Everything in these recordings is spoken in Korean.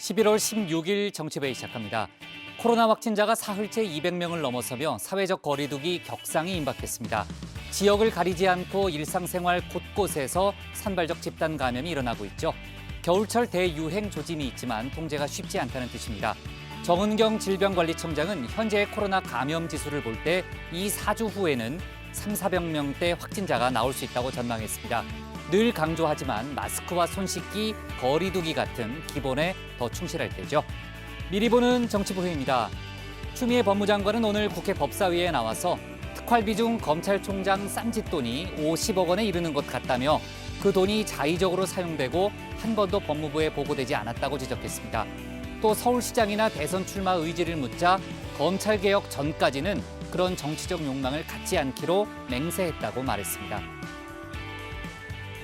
11월 16일 정치회의 시작합니다. 코로나 확진자가 사흘째 200명을 넘어서며 사회적 거리두기 격상이 임박했습니다. 지역을 가리지 않고 일상생활 곳곳에서 산발적 집단 감염이 일어나고 있죠. 겨울철 대유행 조짐이 있지만 통제가 쉽지 않다는 뜻입니다. 정은경 질병관리청장은 현재의 코로나 감염 지수를 볼 때 이 4주 후에는 3,400명대 확진자가 나올 수 있다고 전망했습니다. 늘 강조하지만 마스크와 손 씻기, 거리 두기 같은 기본에 더 충실할 때죠. 미리 보는 정치부회입니다. 추미애 법무장관은 오늘 국회 법사위에 나와서 특활비 중 검찰총장 쌈짓돈이 50억 원에 이르는 것 같다며 그 돈이 자의적으로 사용되고 한 번도 법무부에 보고되지 않았다고 지적했습니다. 또 서울시장이나 대선 출마 의지를 묻자 검찰개혁 전까지는 그런 정치적 욕망을 갖지 않기로 맹세했다고 말했습니다.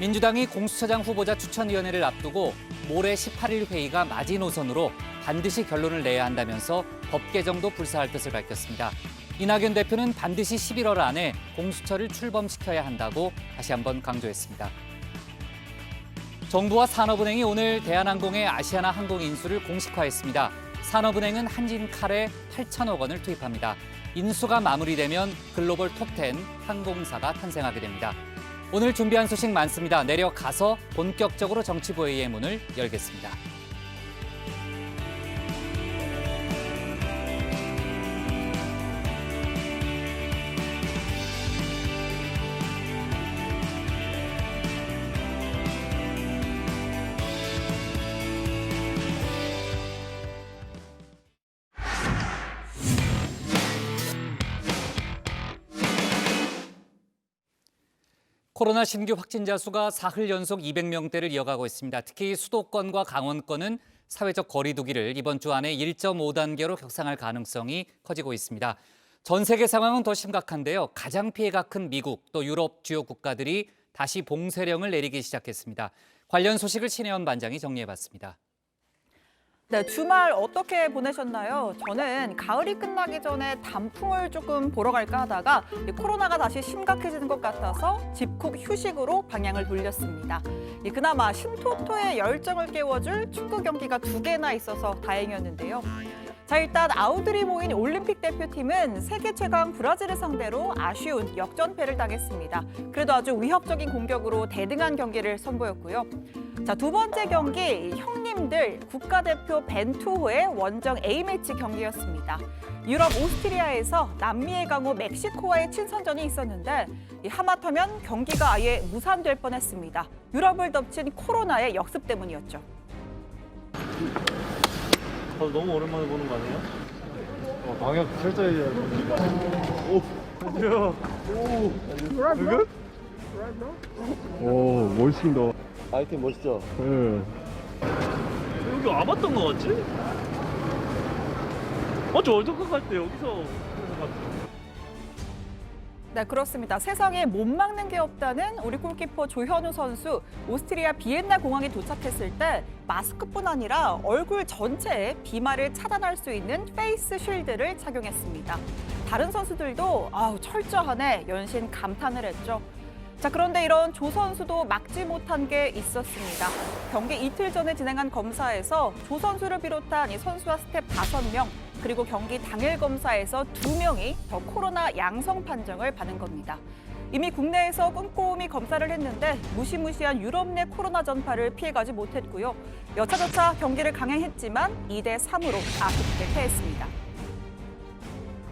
민주당이 공수처장 후보자 추천위원회를 앞두고 모레 18일 회의가 마지노선으로 반드시 결론을 내야 한다면서 법 개정도 불사할 뜻을 밝혔습니다. 이낙연 대표는 반드시 11월 안에 공수처를 출범시켜야 한다고 다시 한번 강조했습니다. 정부와 산업은행이 오늘 대한항공의 아시아나 항공 인수를 공식화했습니다. 산업은행은 한진칼에 8천억 원을 투입합니다. 인수가 마무리되면 글로벌 톱10 항공사가 탄생하게 됩니다. 오늘 준비한 소식 많습니다. 내려가서 본격적으로 정치부회의의 문을 열겠습니다. 코로나 신규 확진자 수가 사흘 연속 200명대를 이어가고 있습니다. 특히 수도권과 강원권은 사회적 거리 두기를 이번 주 안에 1.5단계로 격상할 가능성이 커지고 있습니다. 전 세계 상황은 더 심각한데요. 가장 피해가 큰 미국 또 유럽 주요 국가들이 다시 봉쇄령을 내리기 시작했습니다. 관련 소식을 신혜원 반장이 정리해봤습니다. 네, 주말 어떻게 보내셨나요? 저는 가을이 끝나기 전에 단풍을 조금 보러 갈까 하다가 코로나가 다시 심각해지는 것 같아서 집콕 휴식으로 방향을 돌렸습니다. 그나마 신토토의 열정을 깨워줄 축구 경기가 2개나 있어서 다행이었는데요. 자, 일단 아우들이 모인 올림픽 대표팀은 세계 최강 브라질을 상대로 아쉬운 역전패를 당했습니다. 그래도 아주 위협적인 공격으로 대등한 경기를 선보였고요. 자, 두 번째 경기 형님들 국가대표 벤투호의 원정 A매치 경기였습니다. 유럽 오스트리아에서 남미의 강호 멕시코와의 친선전이 있었는데 하마터면 경기가 아예 무산될 뻔했습니다. 유럽을 덮친 코로나의 역습 때문이었죠. 너무 오랜만에 보는 거 아니에요? 방역 철저히 해야 돼. 오, 안녕하세요. 오, 멋있습니다. 아이템 멋있죠? 네. 여기 와봤던 거 같지? 저 월드컵 갈 때 여기서 봤죠. 네, 그렇습니다. 세상에 못 막는 게 없다는 우리 골키퍼 조현우 선수, 오스트리아 비엔나 공항에 도착했을 때 마스크뿐 아니라 얼굴 전체에 비말을 차단할 수 있는 페이스 쉴드를 착용했습니다. 다른 선수들도 철저하네 연신 감탄을 했죠. 자, 그런데 이런 조 선수도 막지 못한 게 있었습니다. 경기 이틀 전에 진행한 검사에서 조 선수를 비롯한 이 선수와 스텝 5명, 그리고 경기 당일 검사에서 2명이 더 코로나 양성 판정을 받은 겁니다. 이미 국내에서 꼼꼼히 검사를 했는데 무시무시한 유럽 내 코로나 전파를 피해가지 못했고요. 여차저차 경기를 강행했지만 2대3으로 아쉽게 패했습니다.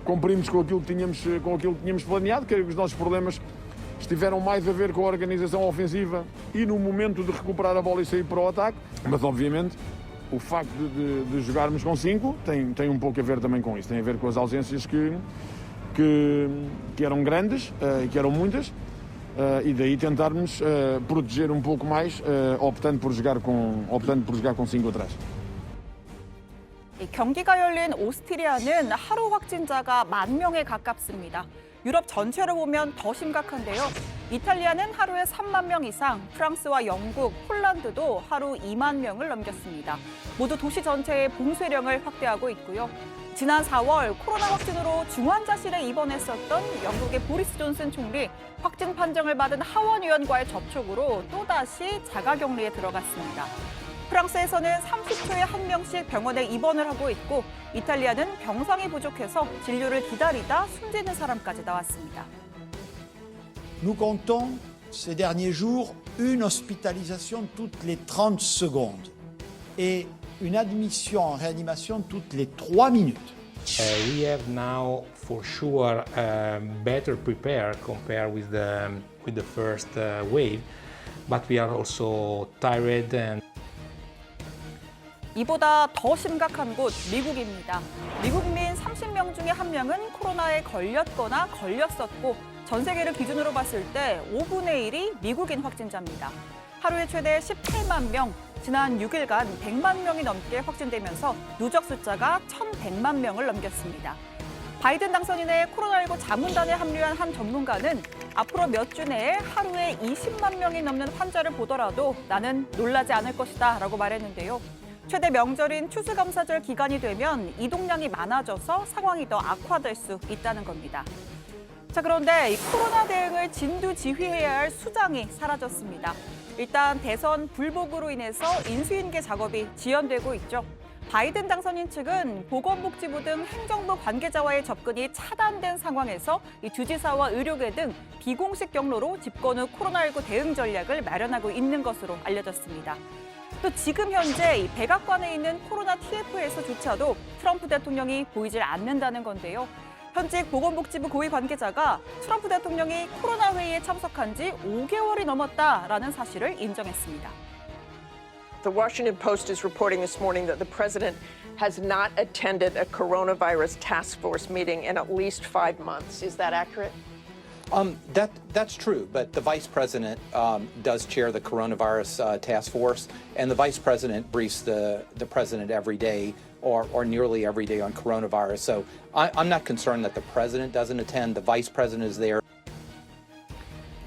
Cumprimos com aquilo que tínhamos planeado, que os nossos problemas estiveram mais a ver com a organização ofensiva e no momento de recuperar a bola e sair para o ataque, mas obviamente o facto de jogarmos com 5 tem um pouco a ver também com isso, tem a ver com as ausências que eram grandes e que eram muitas e daí tentarmos proteger um pouco mais optando por jogar com 5 atrás. 경기가 열린 오스트리아는 하루 확진자가 10,000명에 가깝습니다. 유럽 전체로 보면 더 심각한데요. 이탈리아는 하루에 3만 명 이상, 프랑스와 영국, 폴란드도 하루 2만 명을 넘겼습니다. 모두 도시 전체에 봉쇄령을 확대하고 있고요. 지난 4월 코로나 확진으로 중환자실에 입원했었던 영국의 보리스 존슨 총리, 확진 판정을 받은 하원 의원과의 접촉으로 또다시 자가격리에 들어갔습니다. 프랑스에서는 30초에 한 명씩 병원에 입원을 하고 있고 이탈리아는 병상이 부족해서 진료를 기다리다 숨지는 사람까지 나왔습니다. Nous comptons ces derniers jours une hospitalisation toutes les 30 secondes et une admission en réanimation toutes les 3 minutes. We have now, for sure, better prepared compared with the first wave, but we are also tired and. 이보다 더 심각한 곳 미국입니다. 미국민 30명 중에 1명은 코로나에 걸렸거나 걸렸었고 전 세계를 기준으로 봤을 때 5분의 1이 미국인 확진자입니다. 하루에 최대 18만 명, 지난 6일간 100만 명이 넘게 확진되면서 누적 숫자가 1,100만 명을 넘겼습니다. 바이든 당선인의 코로나19 자문단에 합류한 한 전문가는 앞으로 몇 주 내에 하루에 20만 명이 넘는 환자를 보더라도 나는 놀라지 않을 것이다 라고 말했는데요. 최대 명절인 추수감사절 기간이 되면 이동량이 많아져서 상황이 더 악화될 수 있다는 겁니다. 자, 그런데 이 코로나 대응을 진두지휘해야 할 수장이 사라졌습니다. 일단 대선 불복으로 인해서 인수인계 작업이 지연되고 있죠. 바이든 당선인 측은 보건복지부 등 행정부 관계자와의 접근이 차단된 상황에서 이 주지사와 의료계 등 비공식 경로로 집권 후 코로나19 대응 전략을 마련하고 있는 것으로 알려졌습니다. 또 지금 현재 이 백악관에 있는 코로나 TF에서조차도 트럼프 대통령이 보이질 않는다는 건데요. 현직 보건복지부 고위 관계자가 트럼프 대통령이 코로나 회의에 참석한 지 5개월이 넘었다라는 사실을 인정했습니다. The Washington Post is reporting this morning that the president has not attended a coronavirus task force meeting in at least 5 months. Is that accurate? That's true, but the vice president does chair the coronavirus task force, and the vice president briefs the president every day or nearly every day on coronavirus. So I'm not concerned that the president doesn't attend. The vice president is there.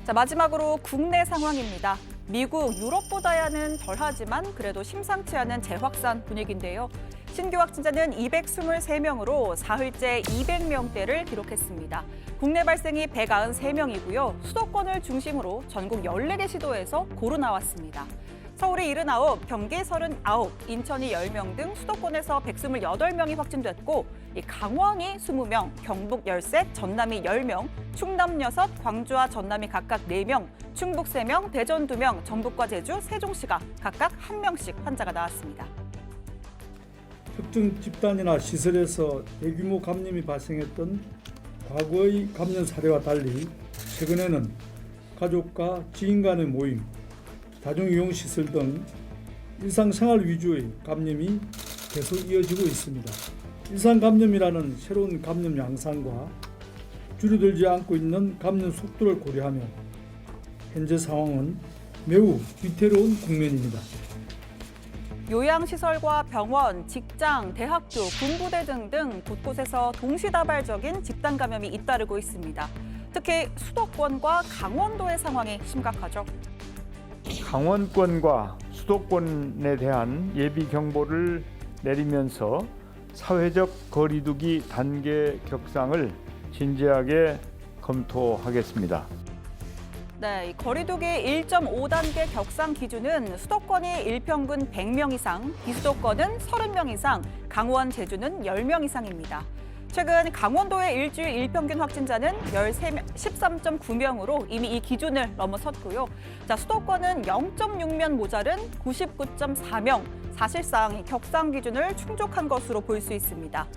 자, 마지막으로 국내 상황입니다. 미국, 유럽보다야는 덜하지만 그래도 심상치 않은 재확산 분위기인데요. 신규 확진자는 223명으로 사흘째 200명대를 기록했습니다. 국내 발생이 193명이고요. 수도권을 중심으로 전국 14개 시도에서 고루 나왔습니다. 서울이 79, 경기 39, 인천이 10명 등 수도권에서 128명이 확진됐고 강원이 20명, 경북 13, 전남이 10명, 충남 6, 광주와 전남이 각각 4명, 충북 3명, 대전 2명, 전북과 제주, 세종시가 각각 1명씩 환자가 나왔습니다. 특정 집단이나 시설에서 대규모 감염이 발생했던 과거의 감염 사례와 달리 최근에는 가족과 지인 간의 모임, 다중이용시설 등 일상생활 위주의 감염이 계속 이어지고 있습니다. 일상감염이라는 새로운 감염 양상과 줄어들지 않고 있는 감염 속도를 고려하며 현재 상황은 매우 위태로운 국면입니다. 요양시설과 병원, 직장, 대학교, 군부대 등등 곳곳에서 동시다발적인 집단 감염이 잇따르고 있습니다. 특히 수도권과 강원도의 상황이 심각하죠. 강원권과 수도권에 대한 예비 경보를 내리면서 사회적 거리두기 단계 격상을 진지하게 검토하겠습니다. 네, 이 거리두기 1.5단계 격상 기준은 수도권이 일평균 100명 이상, 비수도권은 30명 이상, 강원, 제주는 10명 이상입니다. 최근 강원도의 일주일 일평균 확진자는 13.9명으로 이미 이 기준을 넘어섰고요. 자, 수도권은 0.6명 모자른 99.4명, 사실상 이 격상 기준을 충족한 것으로 볼 수 있습니다.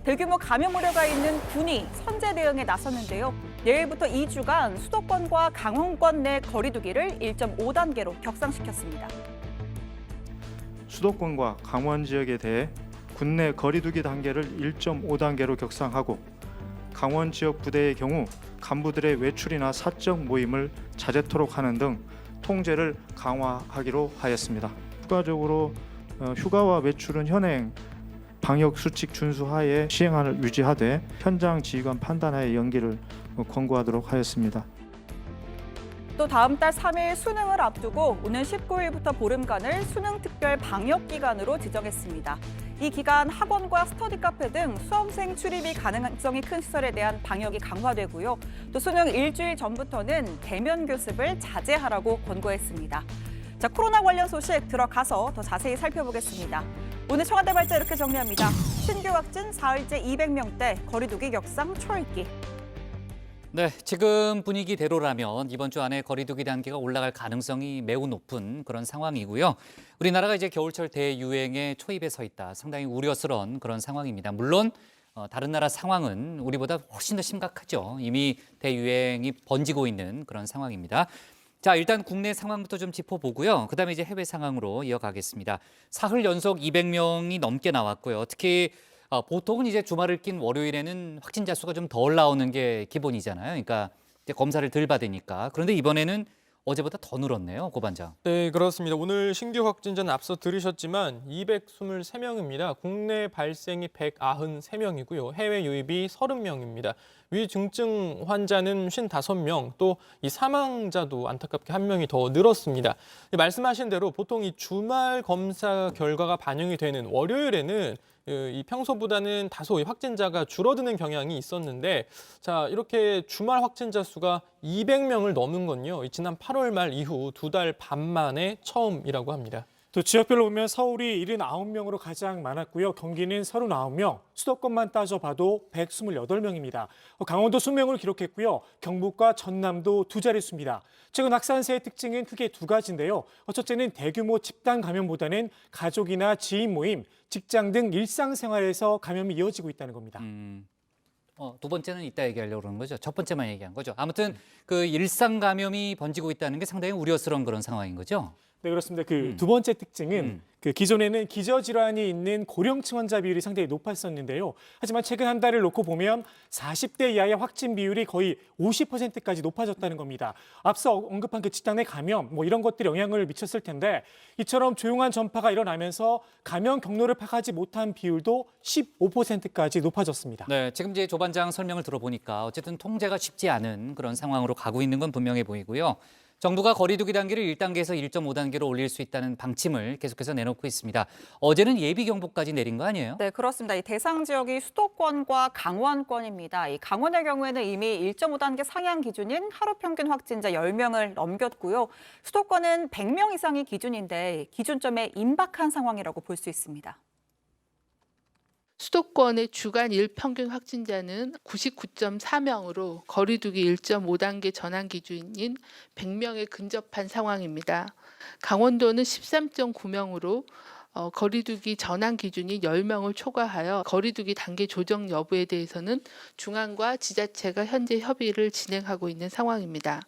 대규모 감염 우려가 있는 군이 선제 대응에 나섰는데요. 내일부터 2주간 수도권과 강원권 내 거리두기를 1.5단계로 격상시켰습니다. 수도권과 강원 지역에 대해 군내 거리두기 단계를 1.5단계로 격상하고 강원 지역 부대의 경우 간부들의 외출이나 사적 모임을 자제토록 하는 등 통제를 강화하기로 하였습니다. 추가적으로 휴가와 외출은 현행 방역 수칙 준수하에 시행을 유지하되 현장 지휘관 판단하에 연기를 권고하도록 하였습니다. 또 다음 달 3일 수능을 앞두고 오는 19일부터 보름간을 수능 특별 방역 기간으로 지정했습니다. 이 기간 학원과 스터디 카페 등 수험생 출입이 가능성이 큰 시설에 대한 방역이 강화되고요. 또 수능 일주일 전부터는 대면 교습을 자제하라고 권고했습니다. 자, 코로나 관련 소식 들어가서 더 자세히 살펴보겠습니다. 오늘 청와대 발제 이렇게 정리합니다. 신규 확진 사흘째 200명대, 거리두기 격상 초읽기. 네, 지금 분위기대로라면 이번 주 안에 거리두기 단계가 올라갈 가능성이 매우 높은 그런 상황이고요. 우리나라가 이제 겨울철 대유행의 초입에 서 있다. 상당히 우려스러운 그런 상황입니다. 물론 다른 나라 상황은 우리보다 훨씬 더 심각하죠. 이미 대유행이 번지고 있는 그런 상황입니다. 자, 일단 국내 상황부터 좀 짚어보고요. 그다음에 이제 해외 상황으로 이어가겠습니다. 사흘 연속 200명이 넘게 나왔고요. 특히 보통은 이제 주말을 낀 월요일에는 확진자 수가 좀 덜 나오는 게 기본이잖아요. 그러니까 이제 검사를 덜 받으니까. 그런데 이번에는 어제보다 더 늘었네요, 고 반장. 네, 그렇습니다. 오늘 신규 확진자는 앞서 들으셨지만 223명입니다. 국내 발생이 193명이고요. 해외 유입이 30명입니다. 위중증 환자는 55명, 또 이 사망자도 안타깝게 1명이 더 늘었습니다. 말씀하신 대로 보통 이 주말 검사 결과가 반영이 되는 월요일에는 이 평소보다는 다소 확진자가 줄어드는 경향이 있었는데, 자, 이렇게 주말 확진자 수가 200명을 넘은 건요, 지난 8월 말 이후 2달 반 만에 처음이라고 합니다. 또 지역별로 보면 서울이 79명으로 가장 많았고요. 경기는 39명, 수도권만 따져봐도 128명입니다. 강원도 20명을 기록했고요. 경북과 전남도 두 자릿수입니다. 최근 확산세의 특징은 크게 두 가지인데요. 첫째는 대규모 집단 감염보다는 가족이나 지인 모임, 직장 등 일상생활에서 감염이 이어지고 있다는 겁니다. 두 번째는 이따 얘기하려고 그러는 거죠. 첫 번째만 얘기한 거죠. 아무튼 그 일상 감염이 번지고 있다는 게 상당히 우려스러운 그런 상황인 거죠. 네, 그렇습니다. 두 번째 특징은 기존에는 기저질환이 있는 고령층 환자 비율이 상당히 높았었는데요. 하지만 최근 한 달을 놓고 보면 40대 이하의 확진 비율이 거의 50%까지 높아졌다는 겁니다. 앞서 언급한 그 집단 내 감염, 이런 것들이 영향을 미쳤을 텐데, 이처럼 조용한 전파가 일어나면서 감염 경로를 파악하지 못한 비율도 15%까지 높아졌습니다. 네, 지금 이제 조 반장 설명을 들어보니까 어쨌든 통제가 쉽지 않은 그런 상황으로 가고 있는 건 분명해 보이고요. 정부가 거리두기 단계를 1단계에서 1.5단계로 올릴 수 있다는 방침을 계속해서 내놓고 있습니다. 어제는 예비경보까지 내린 거 아니에요? 네, 그렇습니다. 이 대상 지역이 수도권과 강원권입니다. 이 강원의 경우에는 이미 1.5단계 상향 기준인 하루 평균 확진자 10명을 넘겼고요. 수도권은 100명 이상이 기준인데 기준점에 임박한 상황이라고 볼 수 있습니다. 수도권의 주간 일평균 확진자는 99.4명으로 거리두기 1.5단계 전환 기준인 100명에 근접한 상황입니다. 강원도는 13.9명으로 거리두기 전환 기준이 10명을 초과하여 거리두기 단계 조정 여부에 대해서는 중앙과 지자체가 현재 협의를 진행하고 있는 상황입니다.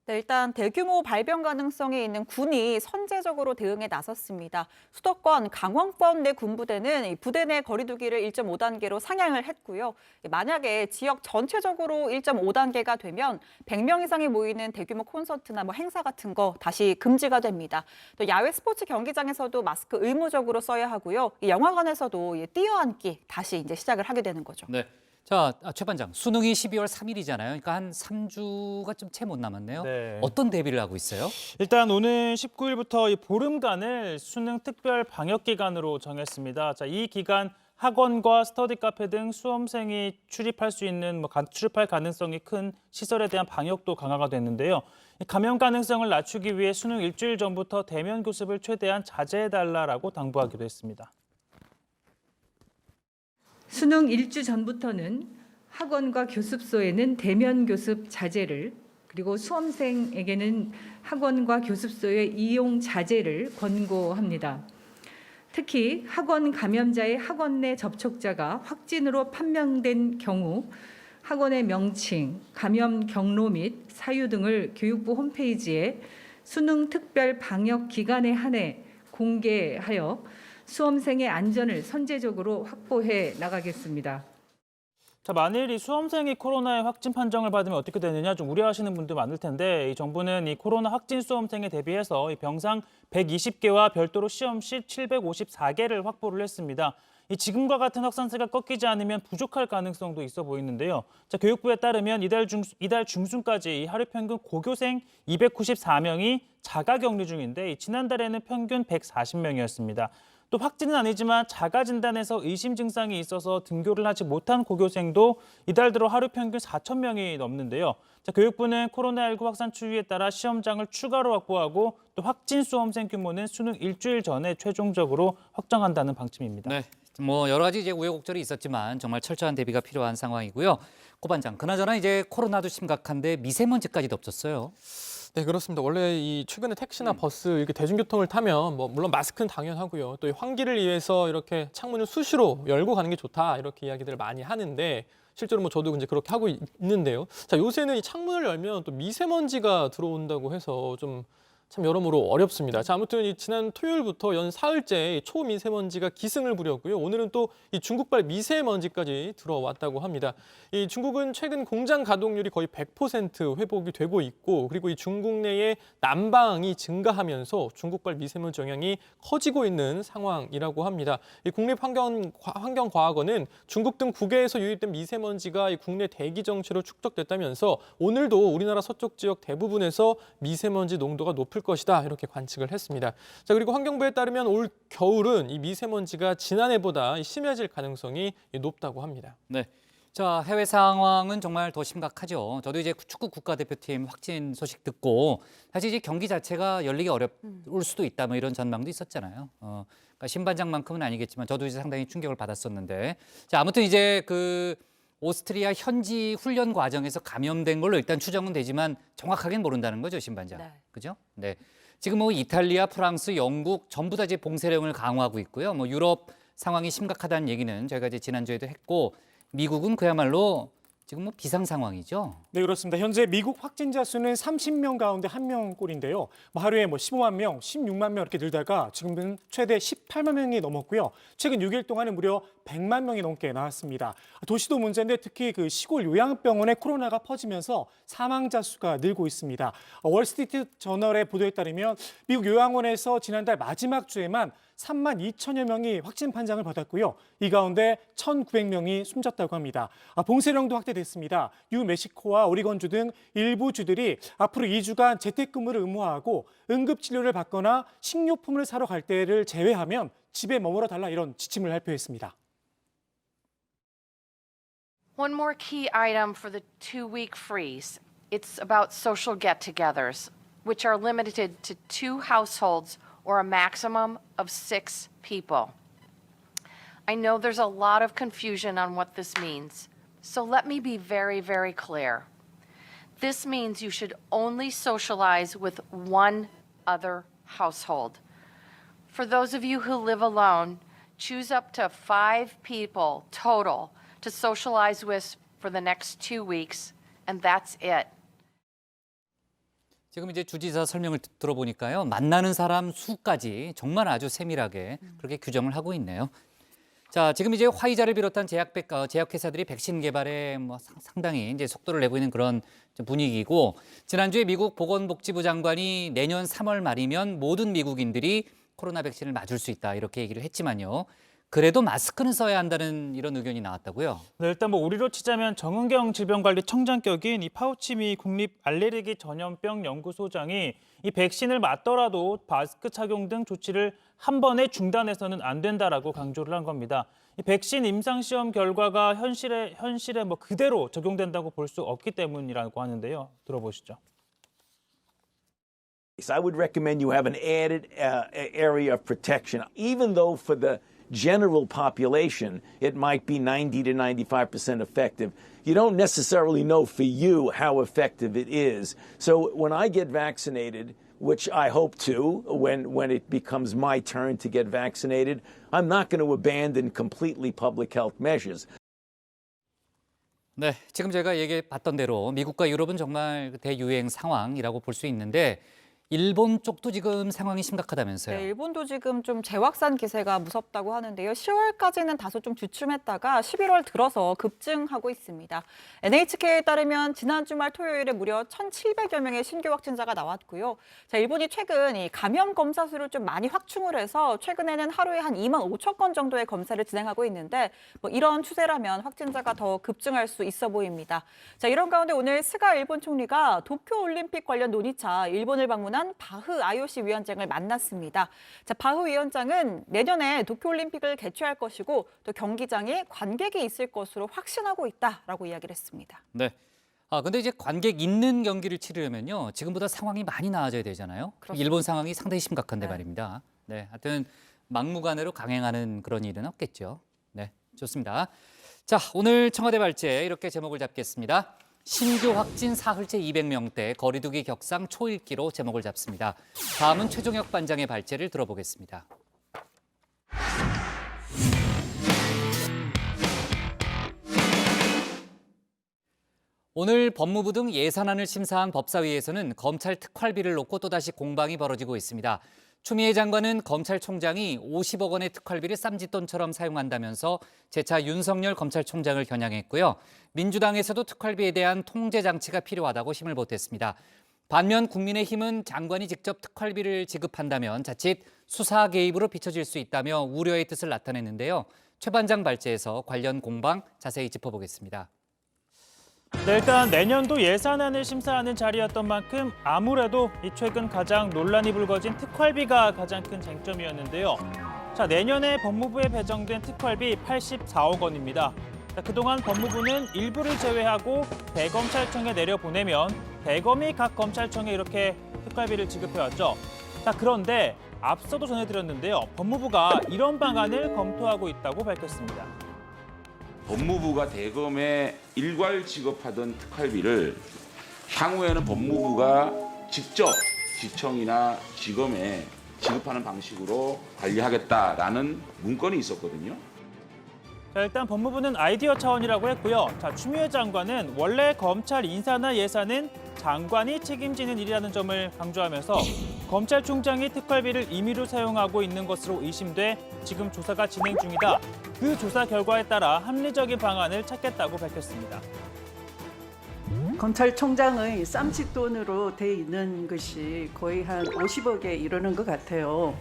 네, 일단 대규모 발병 가능성이 있는 군이 선제적으로 대응에 나섰습니다. 수도권, 강원권 내 군부대는 부대 내 거리두기를 1.5단계로 상향을 했고요. 만약에 지역 전체적으로 1.5단계가 되면 100명 이상이 모이는 대규모 콘서트나 행사 같은 거 다시 금지가 됩니다. 또 야외 스포츠 경기장에서도 마스크 의무적으로 써야 하고요. 영화관에서도 뛰어앉기 다시 이제 시작을 하게 되는 거죠. 네. 자, 최 반장, 수능이 12월 3일이잖아요. 그러니까 한 3주가 좀 채 못 남았네요. 네. 어떤 대비를 하고 있어요? 일단 오늘 19일부터 이 보름간을 수능 특별 방역 기간으로 정했습니다. 자, 이 기간 학원과 스터디 카페 등 수험생이 출입할 수 있는 출입할 가능성이 큰 시설에 대한 방역도 강화가 됐는데요. 감염 가능성을 낮추기 위해 수능 일주일 전부터 대면 교습을 최대한 자제해달라고 당부하기도 했습니다. 수능 일주 전부터는 학원과 교습소에는 대면 교습 자제를, 그리고 수험생에게는 학원과 교습소의 이용 자제를 권고합니다. 특히 학원 감염자의 학원 내 접촉자가 확진으로 판명된 경우 학원의 명칭, 감염 경로 및 사유 등을 교육부 홈페이지에 수능 특별 방역 기간에 한해 공개하여 수험생의 안전을 선제적으로 확보해 나가겠습니다. 자, 만일 이 수험생이 코로나의 확진 판정을 받으면 어떻게 되느냐 좀 우려하시는 분들 많을 텐데, 이 정부는 이 코로나 확진 수험생에 대비해서 이 병상 120개와 별도로 시험실 754개를 확보를 했습니다. 이 지금과 같은 확산세가 꺾이지 않으면 부족할 가능성도 있어 보이는데요. 자, 교육부에 따르면 이달 중순까지 이 하루 평균 고교생 294명이 자가격리 중인데, 지난달에는 평균 140명이었습니다. 또 확진은 아니지만 자가 진단에서 의심 증상이 있어서 등교를 하지 못한 고교생도 이달 들어 하루 평균 4천 명이 넘는데요. 자, 교육부는 코로나19 확산 추이에 따라 시험장을 추가로 확보하고 또 확진 수험생 규모는 수능 일주일 전에 최종적으로 확정한다는 방침입니다. 네, 뭐 여러 가지 이제 우여곡절이 있었지만 정말 철저한 대비가 필요한 상황이고요. 고 반장, 그나저나 이제 코로나도 심각한데 미세먼지까지 덮쳤어요. 네, 그렇습니다. 원래 이 최근에 택시나 버스 이렇게 대중교통을 타면 뭐 물론 마스크는 당연하고요. 또 이 환기를 위해서 이렇게 창문을 수시로 열고 가는 게 좋다 이렇게 이야기들을 많이 하는데 실제로 뭐 저도 이제 그렇게 하고 있는데요. 자, 요새는 이 창문을 열면 또 미세먼지가 들어온다고 해서 좀 참 여러모로 어렵습니다. 자, 아무튼 이 지난 토요일부터 연 사흘째 초미세먼지가 기승을 부렸고요. 오늘은 또 이 중국발 미세먼지까지 들어왔다고 합니다. 이 중국은 최근 공장 가동률이 거의 100% 회복이 되고 있고, 그리고 이 중국 내의 난방이 증가하면서 중국발 미세먼지 영향이 커지고 있는 상황이라고 합니다. 이 국립환경과학원은 중국 등 국외에서 유입된 미세먼지가 이 국내 대기 정체로 축적됐다면서 오늘도 우리나라 서쪽 지역 대부분에서 미세먼지 농도가 높을 것이다 이렇게 관측을 했습니다. 자, 그리고 환경부에 따르면 올 겨울은 이 미세먼지가 지난해보다 심해질 가능성이 높다고 합니다. 네. 자, 해외 상황은 정말 더 심각하죠. 저도 이제 축구 국가대표팀 확진 소식 듣고 사실 이제 경기 자체가 열리기 어려울 수도 있다 뭐 이런 전망도 있었잖아요. 그러니까 신반장만큼은 아니겠지만 저도 이제 상당히 충격을 받았었는데, 자, 아무튼 이제 그 오스트리아 현지 훈련 과정에서 감염된 걸로 일단 추정은 되지만 정확하게는 모른다는 거죠, 신반장. 네. 그죠? 네. 지금 뭐 이탈리아, 프랑스, 영국 전부 다 이제 봉쇄령을 강화하고 있고요. 뭐 유럽 상황이 심각하다는 얘기는 저희가 이제 지난주에도 했고, 미국은 그야말로 지금 뭐 비상 상황이죠. 네, 그렇습니다. 현재 미국 확진자 수는 30명 가운데 1명꼴인데요. 하루에 15만 명, 16만 명 이렇게 늘다가 지금은 최대 18만 명이 넘었고요. 최근 6일 동안은 무려 100만 명이 넘게 나왔습니다. 도시도 문제인데 특히 그 시골 요양병원에 코로나가 퍼지면서 사망자 수가 늘고 있습니다. 월스트리트 저널의 보도에 따르면 미국 요양원에서 지난달 마지막 주에만 3만 2천여 명이 확진 판정을 받았고요. 이 가운데 1,900명이 숨졌다고 합니다. 봉쇄령도 확대됐습니다. 뉴멕시코와 오리건주 등 일부 주들이 앞으로 2주간 재택근무를 의무화하고 응급치료를 받거나 식료품을 사러 갈 때를 제외하면 집에 머물러 달라 이런 지침을 발표했습니다. One more key item for the 2-week freeze. It's about social get-togethers, which are limited to 2 households or a maximum of 6 people. I know there's a lot of confusion on what this means, so let me be very, very clear. This means you should only socialize with 1 other household. For those of you who live alone, choose up to 5 people total to socialize with for the next 2 weeks, and that's it. 지금 이제 주지사 설명을 들어보니까요, 만나는 사람 수까지 정말 아주 세밀하게 그렇게 규정을 하고 있네요. 자, 지금 이제 화이자를 비롯한 제약회사들이 백신 개발에 뭐 상당히 이제 속도를 내고 있는 그런 분위기고, 지난주에 미국 보건복지부 장관이 내년 3월 말이면 모든 미국인들이 코로나 백신을 맞을 수 있다 이렇게 얘기를 했지만요. 그래도 마스크는 써야 한다는 이런 의견이 나왔다고요. 네, 일단 뭐 우리로 치자면 정은경 질병관리청장격인 이 파우치미 국립 알레르기 전염병 연구소장이 이 백신을 맞더라도 마스크 착용 등 조치를 한 번에 중단해서는 안 된다라고 강조를 한 겁니다. 이 백신 임상 시험 결과가 현실에 뭐 그대로 적용된다고 볼 수 없기 때문이라고 하는데요. 들어보시죠. I would recommend you have an added area of protection, even though for the general population, it might be 90 to 95% effective. You don't necessarily know for you how effective it is. So when I get vaccinated, which I hope to when it becomes my turn to get vaccinated, I'm not going to abandon completely public health measures. 네, 지금 제가 얘기해 봤던 대로 미국과 유럽은 정말 대유행 상황이라고 볼 수 있는데, 일본 쪽도 지금 상황이 심각하다면서요. 네, 일본도 지금 좀 재확산 기세가 무섭다고 하는데요. 10월까지는 다소 좀 주춤했다가 11월 들어서 급증하고 있습니다. NHK에 따르면 지난 주말 토요일에 무려 1,700여 명의 신규 확진자가 나왔고요. 자, 일본이 최근 이 감염 검사 수를 좀 많이 확충을 해서 최근에는 하루에 한 2만 5천 건 정도의 검사를 진행하고 있는데, 뭐 이런 추세라면 확진자가 더 급증할 수 있어 보입니다. 자, 이런 가운데 오늘 스가 일본 총리가 도쿄 올림픽 관련 논의차 일본을 방문한 방문한 바흐 IOC 위원장을 만났습니다. 자, 바흐 위원장은 내년에 도쿄올림픽을 개최할 것이고 또 경기장에 관객이 있을 것으로 확신하고 있다라고 이야기를 했습니다. 네. 근데 이제 관객 있는 경기를 치르려면요. 지금보다 상황이 많이 나아져야 되잖아요. 그렇습니다. 일본 상황이 상당히 심각한데 말입니다. 네. 하여튼 막무가내로 강행하는 그런 일은 없겠죠. 네. 좋습니다. 자, 오늘 청와대 발제 이렇게 제목을 잡겠습니다. 신규 확진 사흘째 200명대 거리두기 격상 초읽기로 제목을 잡습니다. 다음은 최종혁 반장의 발제를 들어보겠습니다. 오늘 법무부 등 예산안을 심사한 법사위에서는 검찰 특활비를 놓고 또다시 공방이 벌어지고 있습니다. 추미애 장관은 검찰총장이 50억 원의 특활비를 쌈짓돈처럼 사용한다면서 재차 윤석열 검찰총장을 겨냥했고요. 민주당에서도 특활비에 대한 통제 장치가 필요하다고 힘을 보탰습니다. 반면 국민의힘은 장관이 직접 특활비를 지급한다면 자칫 수사 개입으로 비춰질 수 있다며 우려의 뜻을 나타냈는데요. 최 반장 발제에서 관련 공방 자세히 짚어보겠습니다. 네, 일단 내년도 예산안을 심사하는 자리였던 만큼 아무래도 이 최근 가장 논란이 불거진 특활비가 가장 큰 쟁점이었는데요. 자, 내년에 법무부에 배정된 특활비 84억 원입니다. 자, 그동안 법무부는 일부를 제외하고 대검찰청에 내려보내면 대검이 각 검찰청에 이렇게 특활비를 지급해왔죠. 자, 그런데 앞서도 전해드렸는데요. 법무부가 이런 방안을 검토하고 있다고 밝혔습니다. 법무부가 대검에 일괄 지급하던 특활비를 향후에는 법무부가 직접 지청이나 지검에 지급하는 방식으로 관리하겠다라는 문건이 있었거든요. 자, 일단 법무부는 아이디어 차원이라고 했고요. 자, 추미애 장관은 원래 검찰 인사나 예산은 장관이 책임지는 일이라는 점을 강조하면서 검찰총장이 특활비를 임의로 사용하고 있는 것으로 의심돼 지금 조사가 진행 중이다. 그 조사 결과에 따라 합리적인 방안을 찾겠다고 밝혔습니다. 검찰총장의 쌈짓돈으로 돼 있는 것이 거의 한 50억에 이르는 것 같아요.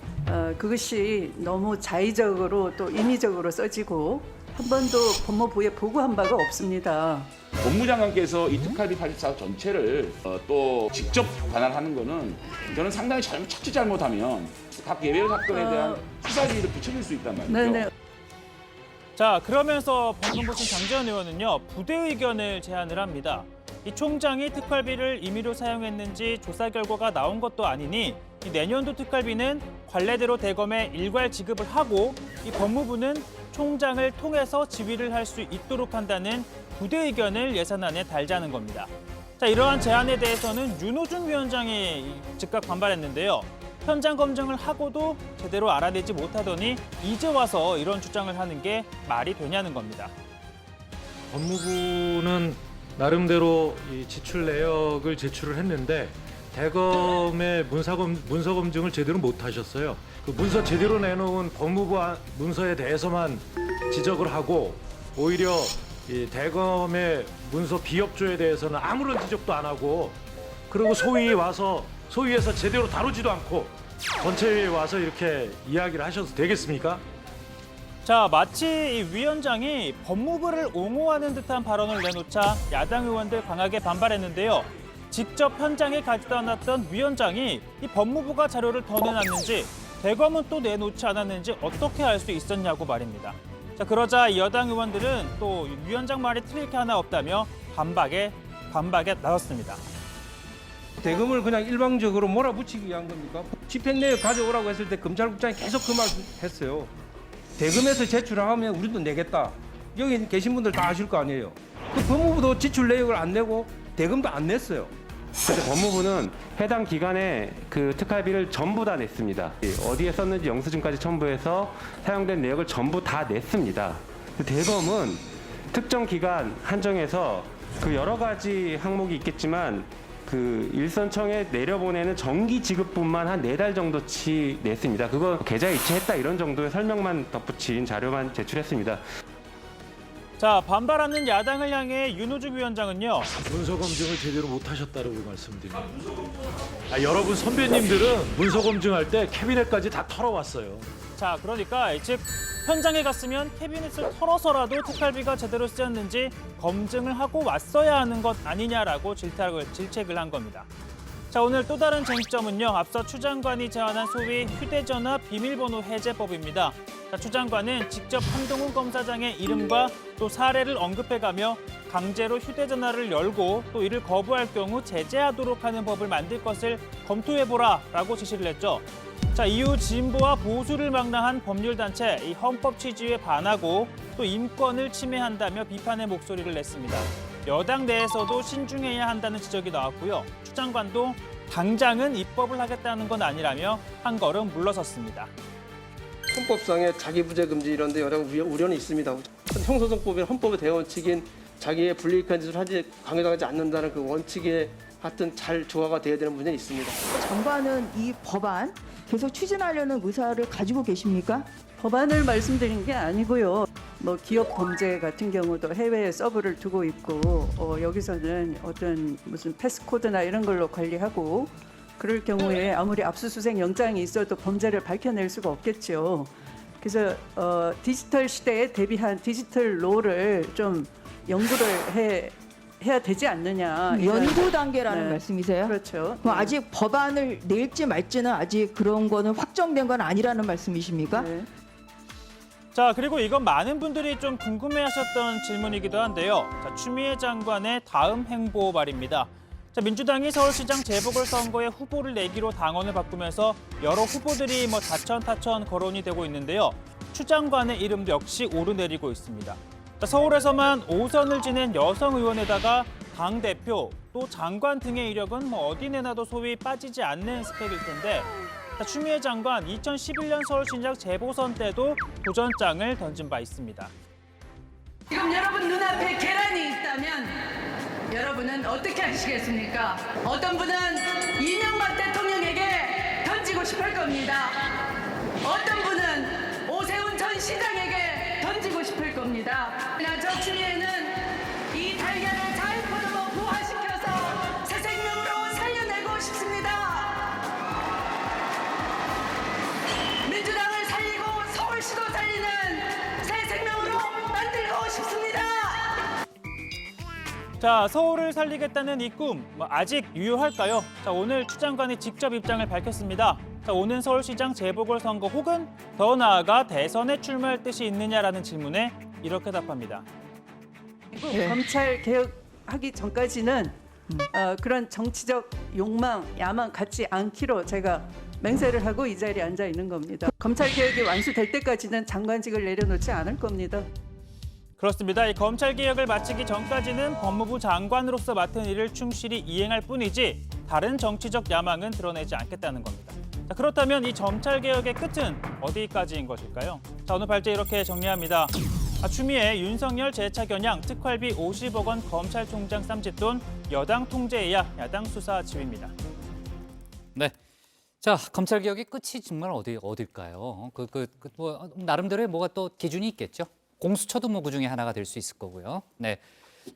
그것이 너무 자의적으로 또 인위적으로 써지고 한 번도 법무부에 보고한 바가 없습니다. 법무장관께서 이 특활비 84억 전체를 또 직접 관할하는 거는 저는 상당히 자칫 잘못하면 각 예외 사건에 대한 수사지휘를 붙여줄 수 있단 말이죠. 네네. 자, 그러면서 방금 보신 장재원 의원은요, 부대 의견을 제안을 합니다. 이 총장이 특활비를 임의로 사용했는지 조사 결과가 나온 것도 아니니 이 내년도 특활비는 관례대로 대검에 일괄 지급을 하고 이 법무부는 총장을 통해서 지휘를 할 수 있도록 한다는 부대 의견을 예산안에 달자는 겁니다. 자, 이러한 제안에 대해서는 윤호중 위원장이 즉각 반발했는데요. 현장 검증을 하고도 제대로 알아내지 못하더니 이제 와서 이런 주장을 하는 게 말이 되냐는 겁니다. 법무부는 나름대로 이 지출 내역을 제출을 했는데 대검의 문서 검증을 제대로 못 하셨어요. 그 문서 제대로 내놓은 법무부 문서에 대해서만 지적을 하고 오히려 이 대검의 문서 비협조에 대해서는 아무런 지적도 안 하고 그리고 소위에서 제대로 다루지도 않고 전체에 와서 이렇게 이야기를 하셔도 되겠습니까? 자, 마치 이 위원장이 법무부를 옹호하는 듯한 발언을 내놓자 야당 의원들 강하게 반발했는데요. 직접 현장에 가지도 않았던 위원장이 이 법무부가 자료를 더 내놨는지 대검은 또 내놓지 않았는지 어떻게 알 수 있었냐고 말입니다. 자, 그러자 여당 의원들은 또 위원장 말이 틀릴 게 하나 없다며 반박에 나섰습니다. 대검을 그냥 일방적으로 몰아붙이기 위한 겁니까? 집행 내역 가져오라고 했을 때 검찰국장이 계속 그 말 했어요. 대검에서 제출하면 우리도 내겠다. 여기 계신 분들 다 아실 거 아니에요. 그 법무부도 지출 내역을 안 내고 대검도 안 냈어요. 그래서 법무부는 해당 기간에 그 특활비를 전부 다 냈습니다. 어디에 썼는지 영수증까지 첨부해서 사용된 내역을 전부 다 냈습니다. 대검은 특정 기간 한정해서 그 여러 가지 항목이 있겠지만 그 일선청에 내려보내는 정기 지급분만 한 4달 정도치 냈습니다. 그거 계좌 이체했다 이런 정도의 설명만 덧붙인 자료만 제출했습니다. 자, 반발하는 야당을 향해 윤호중 위원장은요. 문서 검증을 제대로 못 하셨다고 말씀드립니다. 여러분 선배님들은 문서 검증할 때 캐비넷까지 다 털어왔어요. 자, 그러니까 즉 현장에 갔으면 캐비닛을 털어서라도 특활비가 제대로 쓰였는지 검증을 하고 왔어야 하는 것 아니냐라고 질책을 한 겁니다. 자, 오늘 또 다른 쟁점은요. 앞서 추 장관이 제안한 소위 휴대전화 비밀번호 해제법입니다. 자, 추 장관은 직접 한동훈 검사장의 이름과 또 사례를 언급해가며 강제로 휴대전화를 열고 또 이를 거부할 경우 제재하도록 하는 법을 만들 것을 검토해보라라고 지시를 했죠. 자, 이후 진보와 보수를 망라한 법률단체 이 헌법 취지에 반하고 또 인권을 침해한다며 비판의 목소리를 냈습니다. 여당 내에서도 신중해야 한다는 지적이 나왔고요. 추 장관도 당장은 입법을 하겠다는 건 아니라며 한 걸음 물러섰습니다. 헌법상의 자기부재 금지 이런 데 여러 우려는 있습니다. 형사소송법인 헌법의 대원칙인 자기의 불이익한 짓을 강요당하지 않는다는 그 원칙에 하여튼 잘 조화가 돼야 되는 문제는 있습니다. 장관은 이 법안 계속 추진하려는 의사를 가지고 계십니까? 법안을 말씀드린 게 아니고요. 뭐 기업 범죄 같은 경우도 해외에 서버를 두고 있고 여기서는 어떤 무슨 패스코드나 이런 걸로 관리하고 그럴 경우에 아무리 압수수색 영장이 있어도 범죄를 밝혀낼 수가 없겠죠. 그래서 디지털 시대에 대비한 디지털 로를 좀 연구를 해야 되지 않느냐. 연구 단계라는 네. 말씀이세요? 그렇죠. 그럼 네. 아직 법안을 낼지 말지는 아직 그런 거는 확정된 건 아니라는 말씀이십니까? 네. 자, 그리고 이건 많은 분들이 좀 궁금해하셨던 질문이기도 한데요. 자, 추미애 장관의 다음 행보 말입니다. 자, 민주당이 서울시장 재보궐선거에 후보를 내기로 당원을 바꾸면서 여러 후보들이 다천타천 거론이 되고 있는데요. 추 장관의 이름도 역시 오르내리고 있습니다. 자, 서울에서만 5선을 지낸 여성 의원에다가 당대표 또 장관 등의 이력은 어디 내놔도 소위 빠지지 않는 스펙일 텐데 자, 추미애 장관 2011년 서울시장 재보선 때도 도전장을 던진 바 있습니다. 지금 여러분 눈앞에 계란이 있다면 여러분은 어떻게 하시겠습니까? 어떤 분은 이명박 대통령에게 던지고 싶을 겁니다. 어떤 분은 오세훈 전 시장에게 던지고 싶을 겁니다. 그러나 저 추미애는 이 달걀을 잘 포도로 부화시켜서 새 생명으로 살려내고 싶습니다. 민주당을 살리고 서울시도 살리는 새 생명으로 만들고 싶습니다. 자, 서울을 살리겠다는 이 꿈 아직 유효할까요? 자, 오늘 추 장관이 직접 입장을 밝혔습니다. 자, 오는 서울시장 재보궐선거 혹은 더 나아가 대선에 출마할 뜻이 있느냐라는 질문에 이렇게 답합니다. 검찰 개혁하기 전까지는 그런 정치적 욕망, 야망 갖지 않기로 제가 맹세를 하고 이 자리에 앉아 있는 겁니다. 검찰 개혁이 완수될 때까지는 장관직을 내려놓지 않을 겁니다. 그렇습니다. 이 검찰개혁을 마치기 전까지는 법무부 장관으로서 맡은 일을 충실히 이행할 뿐이지 다른 정치적 야망은 드러내지 않겠다는 겁니다. 자, 그렇다면 이 검찰개혁의 끝은 어디까지인 것일까요? 자, 오늘 발제 이렇게 정리합니다. 추미애, 윤석열 재차 겨냥, 특활비 50억 원 검찰총장 쌈짓돈, 여당 통제해야 야당 수사 지휘입니다. 네. 자, 검찰 개혁의 끝이 정말 어딜까요? 나름대로의 뭐가 또 기준이 있겠죠. 공수처도 그 중에 하나가 될 수 있을 거고요. 네.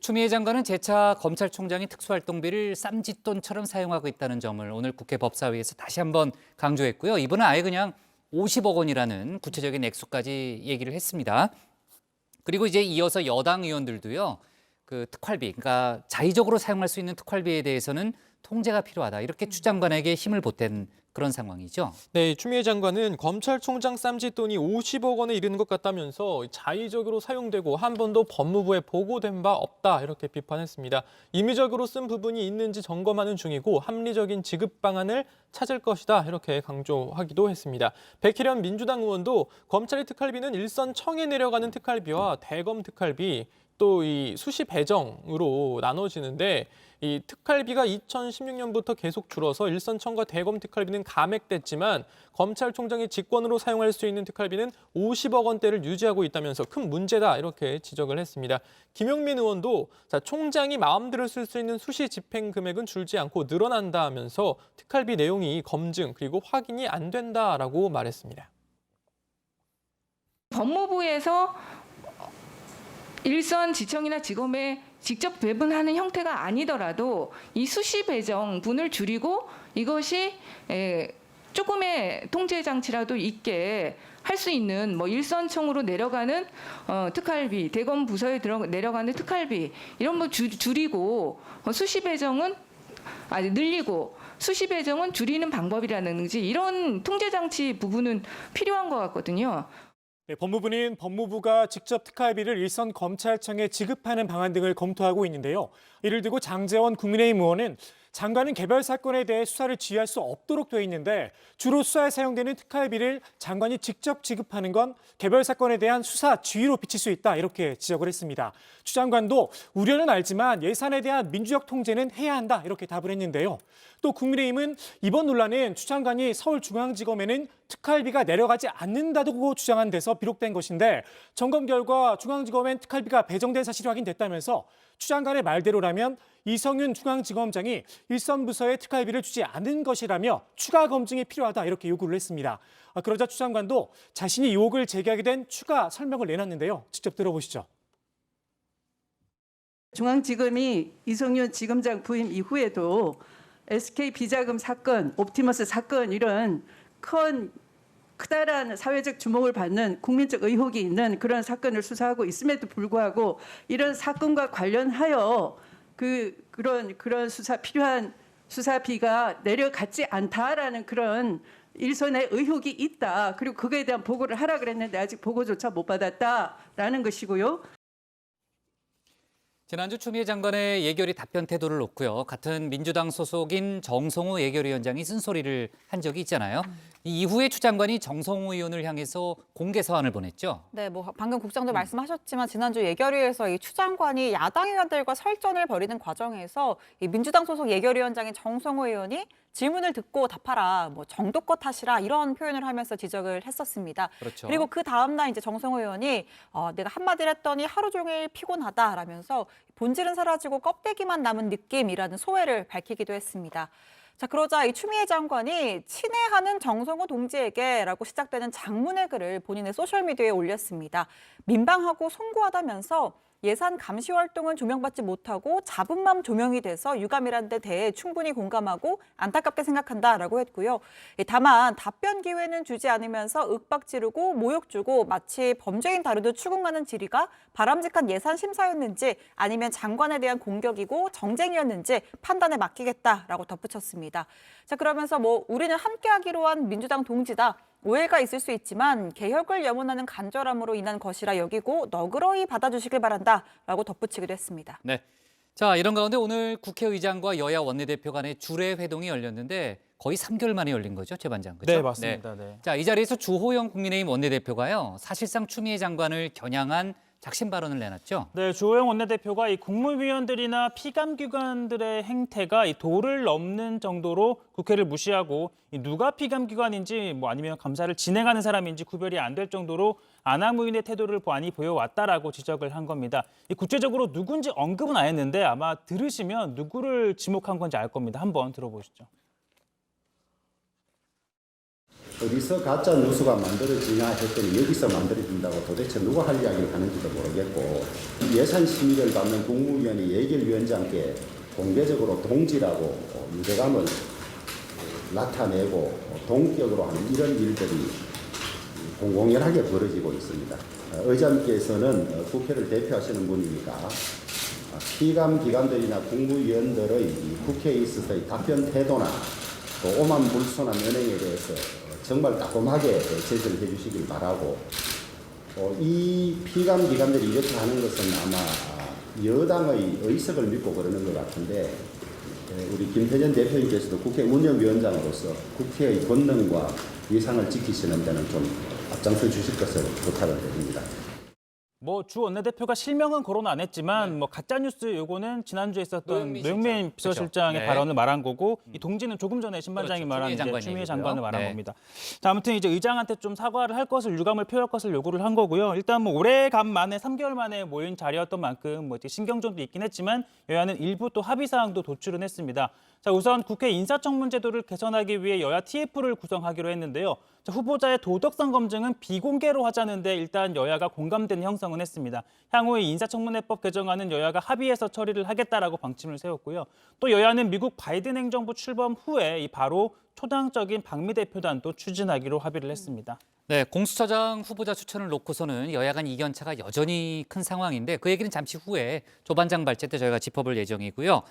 추미애 장관은 재차 검찰총장이 특수활동비를 쌈짓돈처럼 사용하고 있다는 점을 오늘 국회 법사위에서 다시 한번 강조했고요. 이번은 아예 그냥 50억 원이라는 구체적인 액수까지 얘기를 했습니다. 그리고 이제 이어서 여당 의원들도요. 그 특활비, 그러니까 자의적으로 사용할 수 있는 특활비에 대해서는 통제가 필요하다. 이렇게 추 장관에게 힘을 보탠 그런 상황이죠. 네, 추미애 장관은 검찰총장 쌈짓돈이 50억 원에 이르는 것 같다면서 자의적으로 사용되고 한 번도 법무부에 보고된 바 없다 이렇게 비판했습니다. 임의적으로 쓴 부분이 있는지 점검하는 중이고 합리적인 지급 방안을 찾을 것이다 이렇게 강조하기도 했습니다. 백희련 민주당 의원도 검찰의 특활비는 일선청에 내려가는 특활비와 대검 특활비 또 이 수시 배정으로 나눠지는데 이 특활비가 2016년부터 계속 줄어서 일선청과 대검 특활비는 감액됐지만 검찰총장이 직권으로 사용할 수 있는 특활비는 50억 원대를 유지하고 있다면서 큰 문제다 이렇게 지적을 했습니다. 김용민 의원도 총장이 마음대로 쓸 수 있는 수시 집행 금액은 줄지 않고 늘어난다 하면서 특활비 내용이 검증 그리고 확인이 안 된다라고 말했습니다. 법무부에서 일선 지청이나 지검에 직접 배분하는 형태가 아니더라도 이 수시 배정분을 줄이고 이것이 조금의 통제 장치라도 있게 할 수 있는 일선청으로 내려가는 특활비, 대검 부서에 내려가는 특활비 이런 줄이고 수시 배정은 늘리고 수시 배정은 줄이는 방법이라든지 이런 통제 장치 부분은 필요한 것 같거든요. 네, 법무부는 법무부가 직접 특활비를 일선 검찰청에 지급하는 방안 등을 검토하고 있는데요. 이를 두고 장제원 국민의힘 의원은 장관은 개별 사건에 대해 수사를 지휘할 수 없도록 돼 있는데 주로 수사에 사용되는 특활비를 장관이 직접 지급하는 건 개별 사건에 대한 수사 지휘로 비칠 수 있다 이렇게 지적을 했습니다. 추 장관도 우려는 알지만 예산에 대한 민주적 통제는 해야 한다 이렇게 답을 했는데요. 또 국민의힘은 이번 논란은 추 장관이 서울중앙지검에는 특활비가 내려가지 않는다고 주장한 데서 비롯된 것인데 점검 결과 중앙지검엔 특활비가 배정된 사실이 확인됐다면서 추 장관의 말대로라면 이성윤 중앙지검장이 일선 부서에 특활비를 주지 않은 것이라며 추가 검증이 필요하다 이렇게 요구를 했습니다. 그러자 추 장관도 자신이 의혹을 제기하게 된 추가 설명을 내놨는데요. 직접 들어보시죠. 중앙지검이 이성윤 지검장 부임 이후에도 SK 비자금 사건, 옵티머스 사건 이런 크다란 사회적 주목을 받는 국민적 의혹이 있는 그런 사건을 수사하고 있음에도 불구하고 이런 사건과 관련하여 그런 필요한 수사비가 내려갔지 않다라는 그런 일선의 의혹이 있다. 그리고 그거에 대한 보고를 하라 그랬는데 아직 보고조차 못 받았다라는 것이고요. 지난주 추미애 장관의 예결위 답변 태도를 놓고요. 같은 민주당 소속인 정성호 예결위원장이 쓴소리를 한 적이 있잖아요. 이후에 추 장관이 정성호 의원을 향해서 공개 서한을 보냈죠. 네, 뭐 방금 국장도 말씀하셨지만 지난주 예결위에서 이 추 장관이 야당 의원들과 설전을 벌이는 과정에서 이 민주당 소속 예결위원장인 정성호 의원이 질문을 듣고 답하라, 뭐 정도껏 하시라 이런 표현을 하면서 지적을 했었습니다. 그렇죠. 그리고 그 다음 날 이제 정성호 의원이 내가 한마디를 했더니 하루 종일 피곤하다라면서 본질은 사라지고 껍데기만 남은 느낌이라는 소회를 밝히기도 했습니다. 자, 그러자 이 추미애 장관이 친애하는 정성호 동지에게라고 시작되는 장문의 글을 본인의 소셜미디어에 올렸습니다. 민방하고 송구하다면서 예산 감시 활동은 조명받지 못하고 잡은 맘 조명이 돼서 유감이란 데 대해 충분히 공감하고 안타깝게 생각한다라고 했고요. 다만 답변 기회는 주지 않으면서 윽박 지르고 모욕 주고 마치 범죄인 다루듯 추궁하는 질의가 바람직한 예산 심사였는지 아니면 장관에 대한 공격이고 정쟁이었는지 판단에 맡기겠다라고 덧붙였습니다. 자, 그러면서 우리는 함께하기로 한 민주당 동지다. 오해가 있을 수 있지만 개혁을 염원하는 간절함으로 인한 것이라 여기고 너그러이 받아주시길 바란다라고 덧붙이기도 했습니다. 네. 자, 이런 가운데 오늘 국회의장과 여야 원내대표 간의 주례 회동이 열렸는데 거의 3개월 만에 열린 거죠, 재반장. 그렇죠? 네, 맞습니다. 네. 자, 이 자리에서 주호영 국민의힘 원내대표가요. 사실상 추미애 장관을 겨냥한 작심 발언을 내놨죠. 네, 주호영 원내대표가 이 국무위원들이나 피감기관들의 행태가 이 도를 넘는 정도로 국회를 무시하고 누가 피감기관인지 아니면 감사를 진행하는 사람인지 구별이 안 될 정도로 아나무인의 태도를 많이 보여왔다라고 지적을 한 겁니다. 구체적으로 누군지 언급은 안 했는데 아마 들으시면 누구를 지목한 건지 알 겁니다. 한번 들어보시죠. 어디서 가짜 뉴스가 만들어지냐 했더니 여기서 만들어진다고 도대체 누가 할 이야기를 하는지도 모르겠고 예산 심의를 받는 국무위원이 예결위원장께 공개적으로 동지라고 유대감을 나타내고 동격으로 하는 이런 일들이 공공연하게 벌어지고 있습니다. 의장께서는 국회를 대표하시는 분이니까 피감 기관들이나 국무위원들의 국회에 있어서의 답변 태도나 또 오만불손한 연행에 대해서 정말 따끔하게 제시를 해주시길 바라고 이 피감 기관들이 이렇게 하는 것은 아마 여당의 의석을 믿고 그러는 것 같은데 우리 김태년 대표님께서도 국회 운영위원장으로서 국회의 권능과 예상을 지키시는 데는 좀 앞장서 주실 것을 부탁을 드립니다. 주 원내대표가 실명은 거론 안 했지만 가짜뉴스 요거는 지난주에 있었던 노영민 비서실장의 그렇죠. 발언을 말한 거고 이 동지는 조금 전에 신반장이 말한 추미애 장관을 말한 겁니다. 자, 아무튼 이제 의장한테 좀 사과를 할 것을 유감을 표할 것을 요구를 한 거고요. 일단 오래간만에 3개월 만에 모인 자리였던 만큼 이제 신경전도 있긴 했지만 여야는 일부 또 합의 사항도 도출은 했습니다. 자, 우선 국회 인사청문 제도를 개선하기 위해 여야 TF를 구성하기로 했는데요. 자, 후보자의 도덕성 검증은 비공개로 하자는데 일단 여야가 공감된 형성은 했습니다. 향후에 인사청문회법 개정안은 여야가 합의해서 처리를 하겠다라고 방침을 세웠고요. 또 여야는 미국 바이든 행정부 출범 후에 바로 초당적인 방미 대표단도 추진하기로 합의를 했습니다. 네, 공수처장 후보자 추천을 놓고서는 여야 간 이견차가 여전히 큰 상황인데 그 얘기는 잠시 후에 조반장 발제 때 저희가 짚어볼 예정이고요.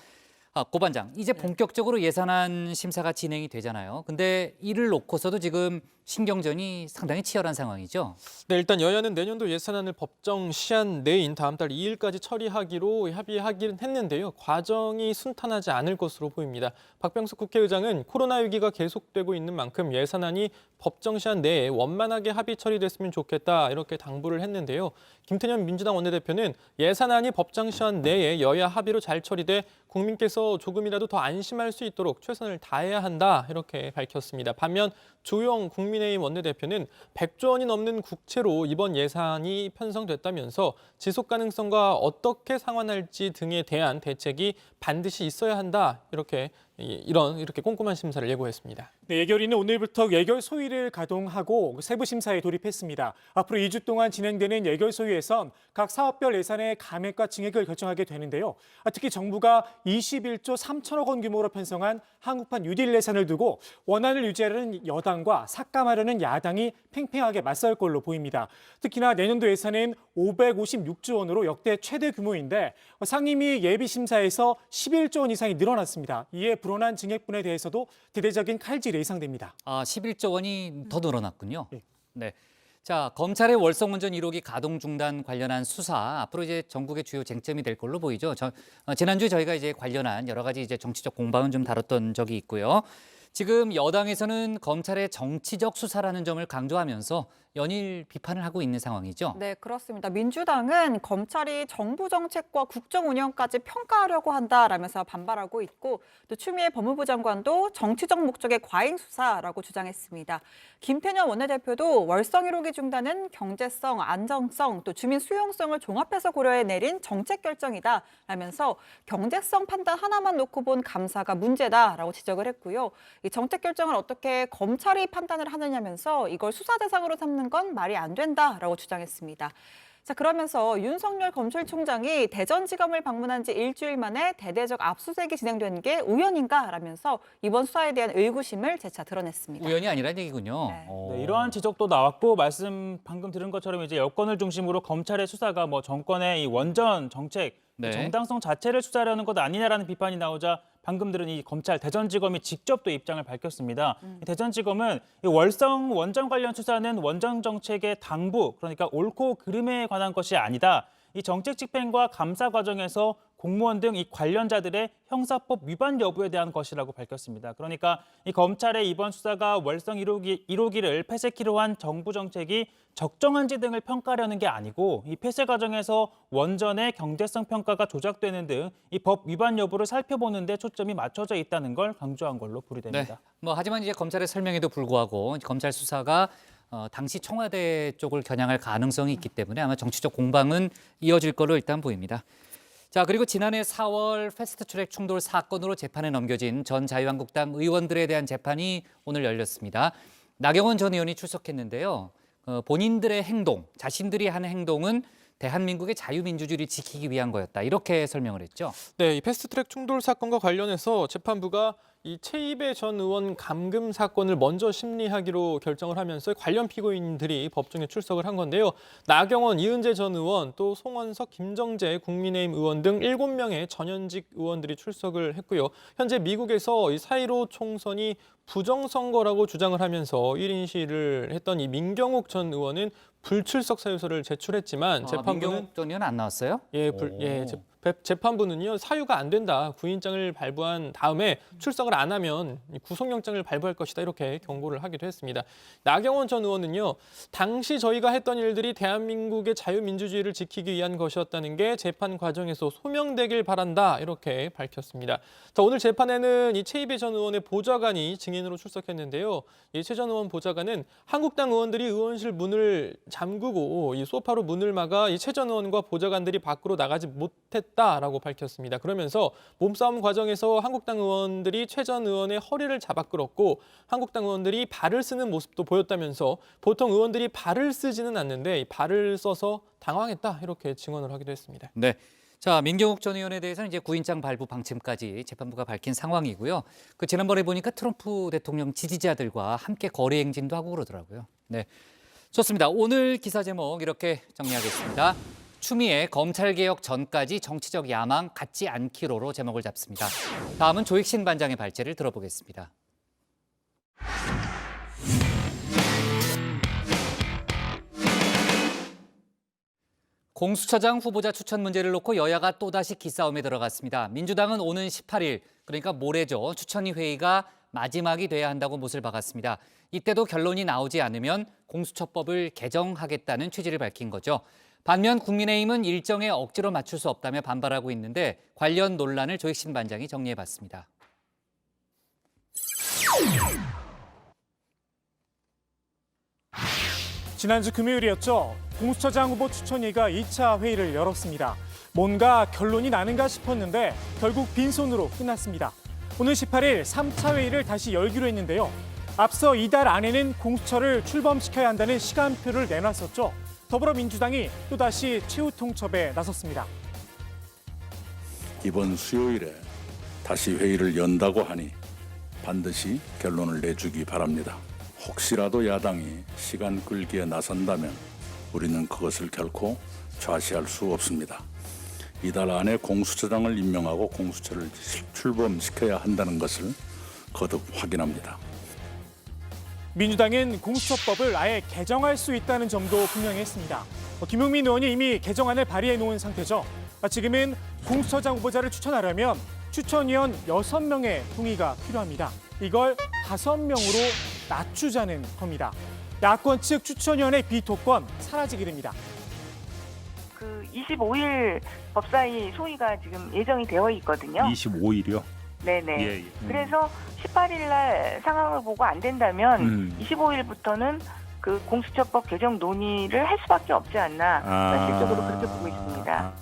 고 반장, 이제 본격적으로 예산안 심사가 진행이 되잖아요. 근데 이를 놓고서도 지금 신경전이 상당히 치열한 상황이죠. 네, 일단 여야는 내년도 예산안을 법정 시한 내인 다음 달 2일까지 처리하기로 합의하긴 했는데요. 과정이 순탄하지 않을 것으로 보입니다. 박병석 국회의장은 코로나 위기가 계속되고 있는 만큼 예산안이 법정 시한 내에 원만하게 합의 처리됐으면 좋겠다 이렇게 당부를 했는데요. 김태년 민주당 원내대표는 예산안이 법정 시한 내에 여야 합의로 잘 처리돼 국민께서 조금이라도 더 안심할 수 있도록 최선을 다해야 한다 이렇게 밝혔습니다. 반면 조영 국민의힘 원내대표는 100조 원이 넘는 국채로 이번 예산이 편성됐다면서 지속 가능성과 어떻게 상환할지 등에 대한 대책이 반드시 있어야 한다 이렇게 꼼꼼한 심사를 예고했습니다. 네, 예결위는 오늘부터 예결 소위를 가동하고 세부 심사에 돌입했습니다. 앞으로 2주 동안 진행되는 예결 소위에선 각 사업별 예산의 감액과 증액을 결정하게 되는데요. 특히 정부가 21조 3천억 원 규모로 편성한 한국판 뉴딜 예산을 두고 원안을 유지하려는 여당과 삭감하려는 야당이 팽팽하게 맞설 걸로 보입니다. 특히나 내년도 예산은 556조 원으로 역대 최대 규모인데 상임위 예비심사에서 11조 원 이상이 늘어났습니다. 이에 불어난 증액분에 대해서도 대대적인 칼질이 예상됩니다. 11조 원이 더 늘어났군요. 네. 자, 검찰의 월성원전 1호기 가동 중단 관련한 수사 앞으로 이제 전국의 주요 쟁점이 될 걸로 보이죠. 지난주에 저희가 이제 관련한 여러 가지 이제 정치적 공방은 좀 다뤘던 적이 있고요. 지금 여당에서는 검찰의 정치적 수사라는 점을 강조하면서 연일 비판을 하고 있는 상황이죠. 네, 그렇습니다. 민주당은 검찰이 정부 정책과 국정 운영까지 평가하려고 한다라면서 반발하고 있고 또 추미애 법무부 장관도 정치적 목적의 과잉 수사라고 주장했습니다. 김태년 원내대표도 월성 1호기 중단은 경제성, 안정성, 또 주민 수용성을 종합해서 고려해 내린 정책 결정이다라면서 경제성 판단 하나만 놓고 본 감사가 문제다라고 지적을 했고요. 이 정책 결정을 어떻게 검찰이 판단을 하느냐면서 이걸 수사 대상으로 삼는 건 말이 안 된다라고 주장했습니다. 자, 그러면서 윤석열 검찰총장이 대전지검을 방문한 지 일주일 만에 대대적 압수수색이 진행된 게 우연인가라면서 이번 수사에 대한 의구심을 재차 드러냈습니다. 우연이 아니란 얘기군요. 네, 이러한 지적도 나왔고 말씀 방금 들은 것처럼 이제 여권을 중심으로 검찰의 수사가 뭐 정권의 이 원전 정책, 네. 정당성 자체를 수사하려는 것 아니냐라는 비판이 나오자 방금 들은 이 검찰 대전지검이 직접 또 입장을 밝혔습니다. 이 대전지검은 이 월성 원전 관련 수사는 원전 정책의 당부, 그러니까 옳고 그름에 관한 것이 아니다. 이 정책 집행과 감사 과정에서 공무원 등 이 관련자들의 형사법 위반 여부에 대한 것이라고 밝혔습니다. 그러니까 이 검찰의 이번 수사가 월성 1호기를 폐쇄키로 한 정부 정책이 적정한지 등을 평가하려는 게 아니고 이 폐쇄 과정에서 원전의 경제성 평가가 조작되는 등 이 법 위반 여부를 살펴보는 데 초점이 맞춰져 있다는 걸 강조한 걸로 풀이됩니다. 네. 하지만 이제 검찰의 설명에도 불구하고 검찰 수사가 당시 청와대 쪽을 겨냥할 가능성이 있기 때문에 아마 정치적 공방은 이어질 걸로 일단 보입니다. 자, 그리고 지난해 4월 패스트트랙 충돌 사건으로 재판에 넘겨진 전 자유한국당 의원들에 대한 재판이 오늘 열렸습니다. 나경원 전 의원이 출석했는데요. 본인들의 행동, 자신들이 하는 행동은 대한민국의 자유민주주의를 지키기 위한 거였다. 이렇게 설명을 했죠. 네, 이 패스트트랙 충돌 사건과 관련해서 재판부가 이 최이배 전 의원 감금 사건을 먼저 심리하기로 결정을 하면서 관련 피고인들이 법정에 출석을 한 건데요. 나경원, 이은재 전 의원, 또 송원석, 김정재 국민의힘 의원 등 7명의 전현직 의원들이 출석을 했고요. 현재 미국에서 이 4.15 총선이 부정선거라고 주장을 하면서 1인 시위를 했던 이 민경욱 전 의원은 불출석 사유서를 제출했지만 재판부는 민경욱 전 의원 안 나왔어요? 재판부는요 사유가 안 된다 구인장을 발부한 다음에 출석을 안 하면 구속영장을 발부할 것이다 이렇게 경고를 하기도 했습니다. 나경원 전 의원은요 당시 저희가 했던 일들이 대한민국의 자유민주주의를 지키기 위한 것이었다는 게 재판 과정에서 소명되길 바란다 이렇게 밝혔습니다. 자, 오늘 재판에는 이 최이배 전 의원의 보좌관이 증인으로 출석했는데요. 이 최 전 의원 보좌관은 한국당 의원들이 의원실 문을 잠그고 이 소파로 문을 막아 이 최 전 의원과 보좌관들이 밖으로 나가지 못했다라고 밝혔습니다. 그러면서 몸싸움 과정에서 한국당 의원들이 최 전 의원의 허리를 잡아 끌었고 한국당 의원들이 발을 쓰는 모습도 보였다면서 보통 의원들이 발을 쓰지는 않는데 이 발을 써서 당황했다 이렇게 증언을 하기도 했습니다. 네. 자, 민경욱 전 의원에 대해서는 이제 구인장 발부 방침까지 재판부가 밝힌 상황이고요. 지난번에 보니까 트럼프 대통령 지지자들과 함께 거리 행진도 하고 그러더라고요. 네. 좋습니다. 오늘 기사 제목 이렇게 정리하겠습니다. 추미애 검찰개혁 전까지 정치적 야망 갖지 않기로로 제목을 잡습니다. 다음은 조익신 반장의 발제를 들어보겠습니다. 공수처장 후보자 추천 문제를 놓고 여야가 또다시 기싸움에 들어갔습니다. 민주당은 오는 18일, 그러니까 모레죠, 추천위 회의가 마지막이 돼야 한다고 못을 박았습니다. 이때도 결론이 나오지 않으면 공수처법을 개정하겠다는 취지를 밝힌 거죠. 반면 국민의힘은 일정에 억지로 맞출 수 없다며 반발하고 있는데 관련 논란을 조익신 반장이 정리해봤습니다. 지난주 금요일이었죠. 공수처장 후보 추천위가 2차 회의를 열었습니다. 뭔가 결론이 나는가 싶었는데 결국 빈손으로 끝났습니다. 오늘 18일 3차 회의를 다시 열기로 했는데요. 앞서 이달 안에는 공수처를 출범시켜야 한다는 시간표를 내놨었죠. 더불어민주당이 또다시 최후 통첩에 나섰습니다. 이번 수요일에 다시 회의를 연다고 하니 반드시 결론을 내주기 바랍니다. 혹시라도 야당이 시간 끌기에 나선다면 우리는 그것을 결코 좌시할 수 없습니다. 이달 안에 공수처장을 임명하고 공수처를 출범시켜야 한다는 것을 거듭 확인합니다. 민주당은 공수처법을 아예 개정할 수 있다는 점도 분명히 했습니다. 김용민 의원이 이미 개정안을 발의해 놓은 상태죠. 지금은 공수처장 후보자를 추천하려면 추천위원 6명의 동의가 필요합니다. 이걸 5명으로 낮추자는 겁니다. 야권 측 추천위원회 비토권 사라지게 됩니다. 25일 법사위 소위가 지금 예정이 되어 있거든요. 25일이요? 네네. 예, 예. 그래서 18일 날 상황을 보고 안 된다면 25일부터는 그 공수처법 개정 논의를 할 수밖에 없지 않나 실질적으로 그렇게 보고 있습니다.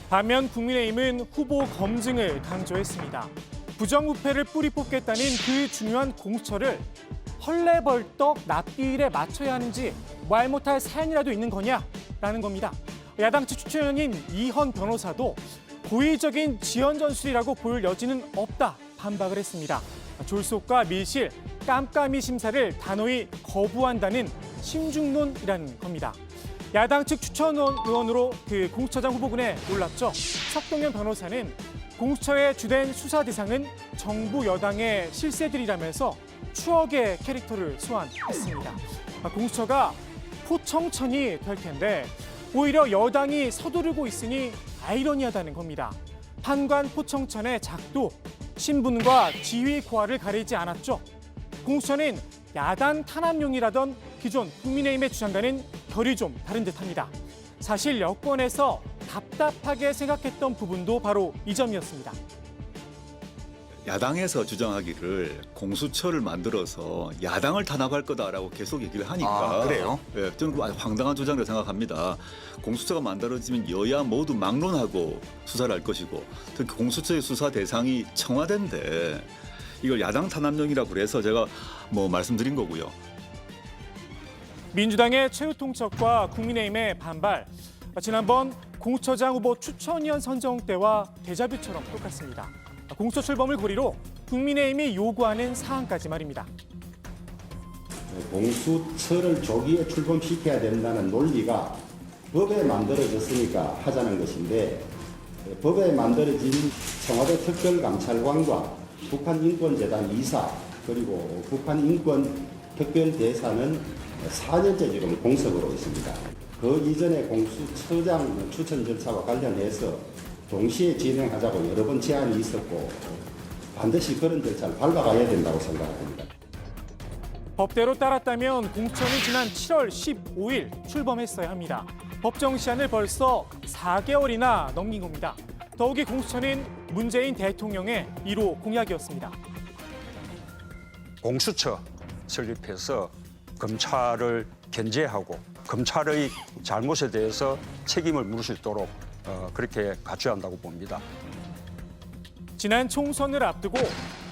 반면 국민의힘은 후보 검증을 강조했습니다. 부정부패를 뿌리 뽑겠다는 그 중요한 공수처를 헐레벌떡 납기일에 맞춰야 하는지 말 못할 사연이라도 있는 거냐라는 겁니다. 야당 측 추천위원인 이헌 변호사도 고의적인 지연 전술이라고 볼 여지는 없다 반박을 했습니다. 졸속과 밀실, 깜깜이 심사를 단호히 거부한다는 신중론이라는 겁니다. 야당 측 추천 의원으로 그 공수처장 후보군에 올랐죠. 석동현 변호사는 공수처의 주된 수사 대상은 정부 여당의 실세들이라면서 추억의 캐릭터를 소환했습니다. 공수처가 포청천이 될 텐데 오히려 여당이 서두르고 있으니 아이러니하다는 겁니다. 판관 포청천의 작도, 신분과 지위 고하를 가리지 않았죠. 공수처는 야당 탄압용이라던 기존 국민의힘의 주장과는 결이 좀 다른 듯합니다. 사실 여권에서 답답하게 생각했던 부분도 바로 이 점이었습니다. 야당에서 주장하기를 공수처를 만들어서 야당을 탄압할 거다라고 계속 얘기를 하니까. 그래요? 예, 저는 아주 황당한 주장이라고 생각합니다. 공수처가 만들어지면 여야 모두 막론하고 수사를 할 것이고 특히 공수처의 수사 대상이 청와대인데 이걸 야당 탄압용이라고 그래서 제가 말씀드린 거고요. 민주당의 최후 통첩과 국민의힘의 반발. 지난번 공수처장 후보 추천위원 선정 때와 데자뷰처럼 똑같습니다. 공수처 출범을 고리로 국민의힘이 요구하는 사항까지 말입니다. 공수처를 조기에 출범시켜야 된다는 논리가 법에 만들어졌으니까 하자는 것인데 법에 만들어진 청와대 특별감찰관과 북한인권재단 이사 그리고 북한인권특별대사는 4년째 지금 공석으로 있습니다. 그 이전에 공수처장 추천 절차와 관련해서 동시에 진행하자고 여러 번 제안이 있었고 반드시 그런 절차를 밟아가야 된다고 생각합니다. 법대로 따랐다면 공수처는 지난 7월 15일 출범했어야 합니다. 법정 시한을 벌써 4개월이나 넘긴 겁니다. 더욱이 공수처는 문재인 대통령의 1호 공약이었습니다. 공수처 설립해서 검찰을 견제하고 검찰의 잘못에 대해서 책임을 물을 수 있도록 그렇게 갖춰야 한다고 봅니다. 지난 총선을 앞두고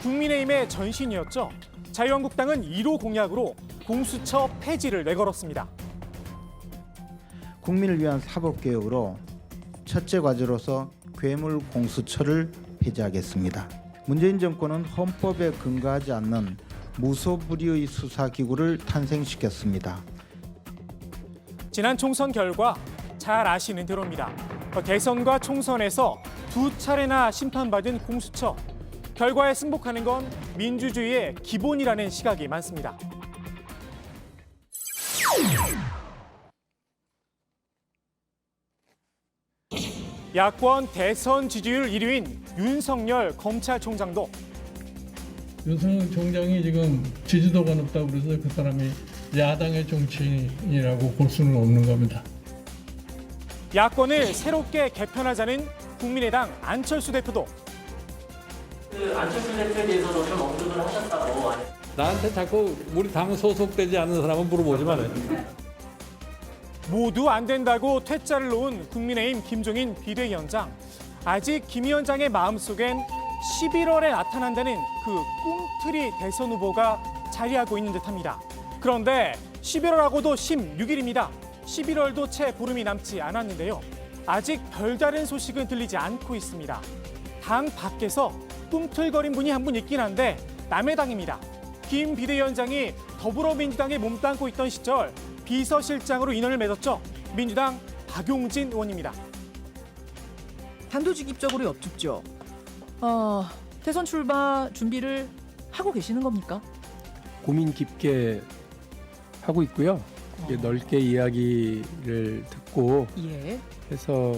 국민의힘의 전신이었죠. 자유한국당은 1호 공약으로 공수처 폐지를 내걸었습니다. 국민을 위한 사법개혁으로 첫째 과제로서 괴물 공수처를 폐지하겠습니다. 문재인 정권은 헌법에 근거하지 않는 무소불위의 수사기구를 탄생시켰습니다. 지난 총선 결과 잘 아시는 대로입니다. 대선과 총선에서 2차례나 심판받은 공수처. 결과에 승복하는 건 민주주의의 기본이라는 시각이 많습니다. 야권 대선 지지율 1위인 윤석열 검찰총장도 윤석열 총장이 지금 지지도가 높다고 그래서 그 사람이 야당의 정치인이라고 볼 수는 없는 겁니다. 야권을 새롭게 개편하자는 국민의당 안철수 대표도 안철수 대표에 대해서도 좀 언급을 하셨다고. 나한테 자꾸 우리 당 소속되지 않는 사람은 물어보지 마라. 모두 안 된다고 퇴짜를 놓은 국민의힘 김종인 비대위원장. 아직 김 위원장의 마음속엔 11월에 나타난다는 그 꿈틀이 대선 후보가 자리하고 있는 듯합니다. 그런데 11월하고도 16일입니다. 11월도 채 보름이 남지 않았는데요. 아직 별다른 소식은 들리지 않고 있습니다. 당 밖에서 꿈틀거린 분이 한 분 있긴 한데 남의 당입니다. 김 비대위원장이 더불어민주당에 몸담고 있던 시절 비서실장으로 인연을 맺었죠. 민주당 박용진 의원입니다. 단도직입적으로 여쭙죠. 대선 출마 준비를 하고 계시는 겁니까? 고민 깊게 하고 있고요. 넓게 이야기를 듣고 예. 해서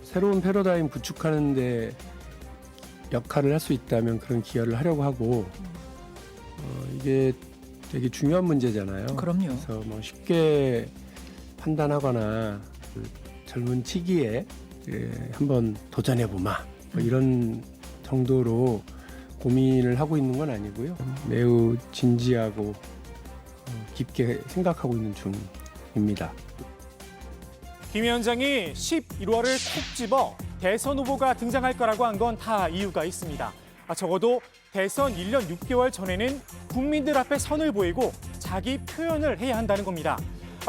새로운 패러다임 구축하는 데 역할을 할 수 있다면 그런 기여를 하려고 하고 이게 되게 중요한 문제잖아요. 그럼요. 그래서 뭐 쉽게 판단하거나 그 젊은 시기에 한번 도전해보마 뭐 이런 정도로 고민을 하고 있는 건 아니고요. 매우 진지하고 깊게 생각하고 있는 중입니다. 김 위원장이 11월을 콕 집어 대선 후보가 등장할 거라고 한 건 다 이유가 있습니다. 적어도 대선 1년 6개월 전에는 국민들 앞에 선을 보이고 자기 표현을 해야 한다는 겁니다.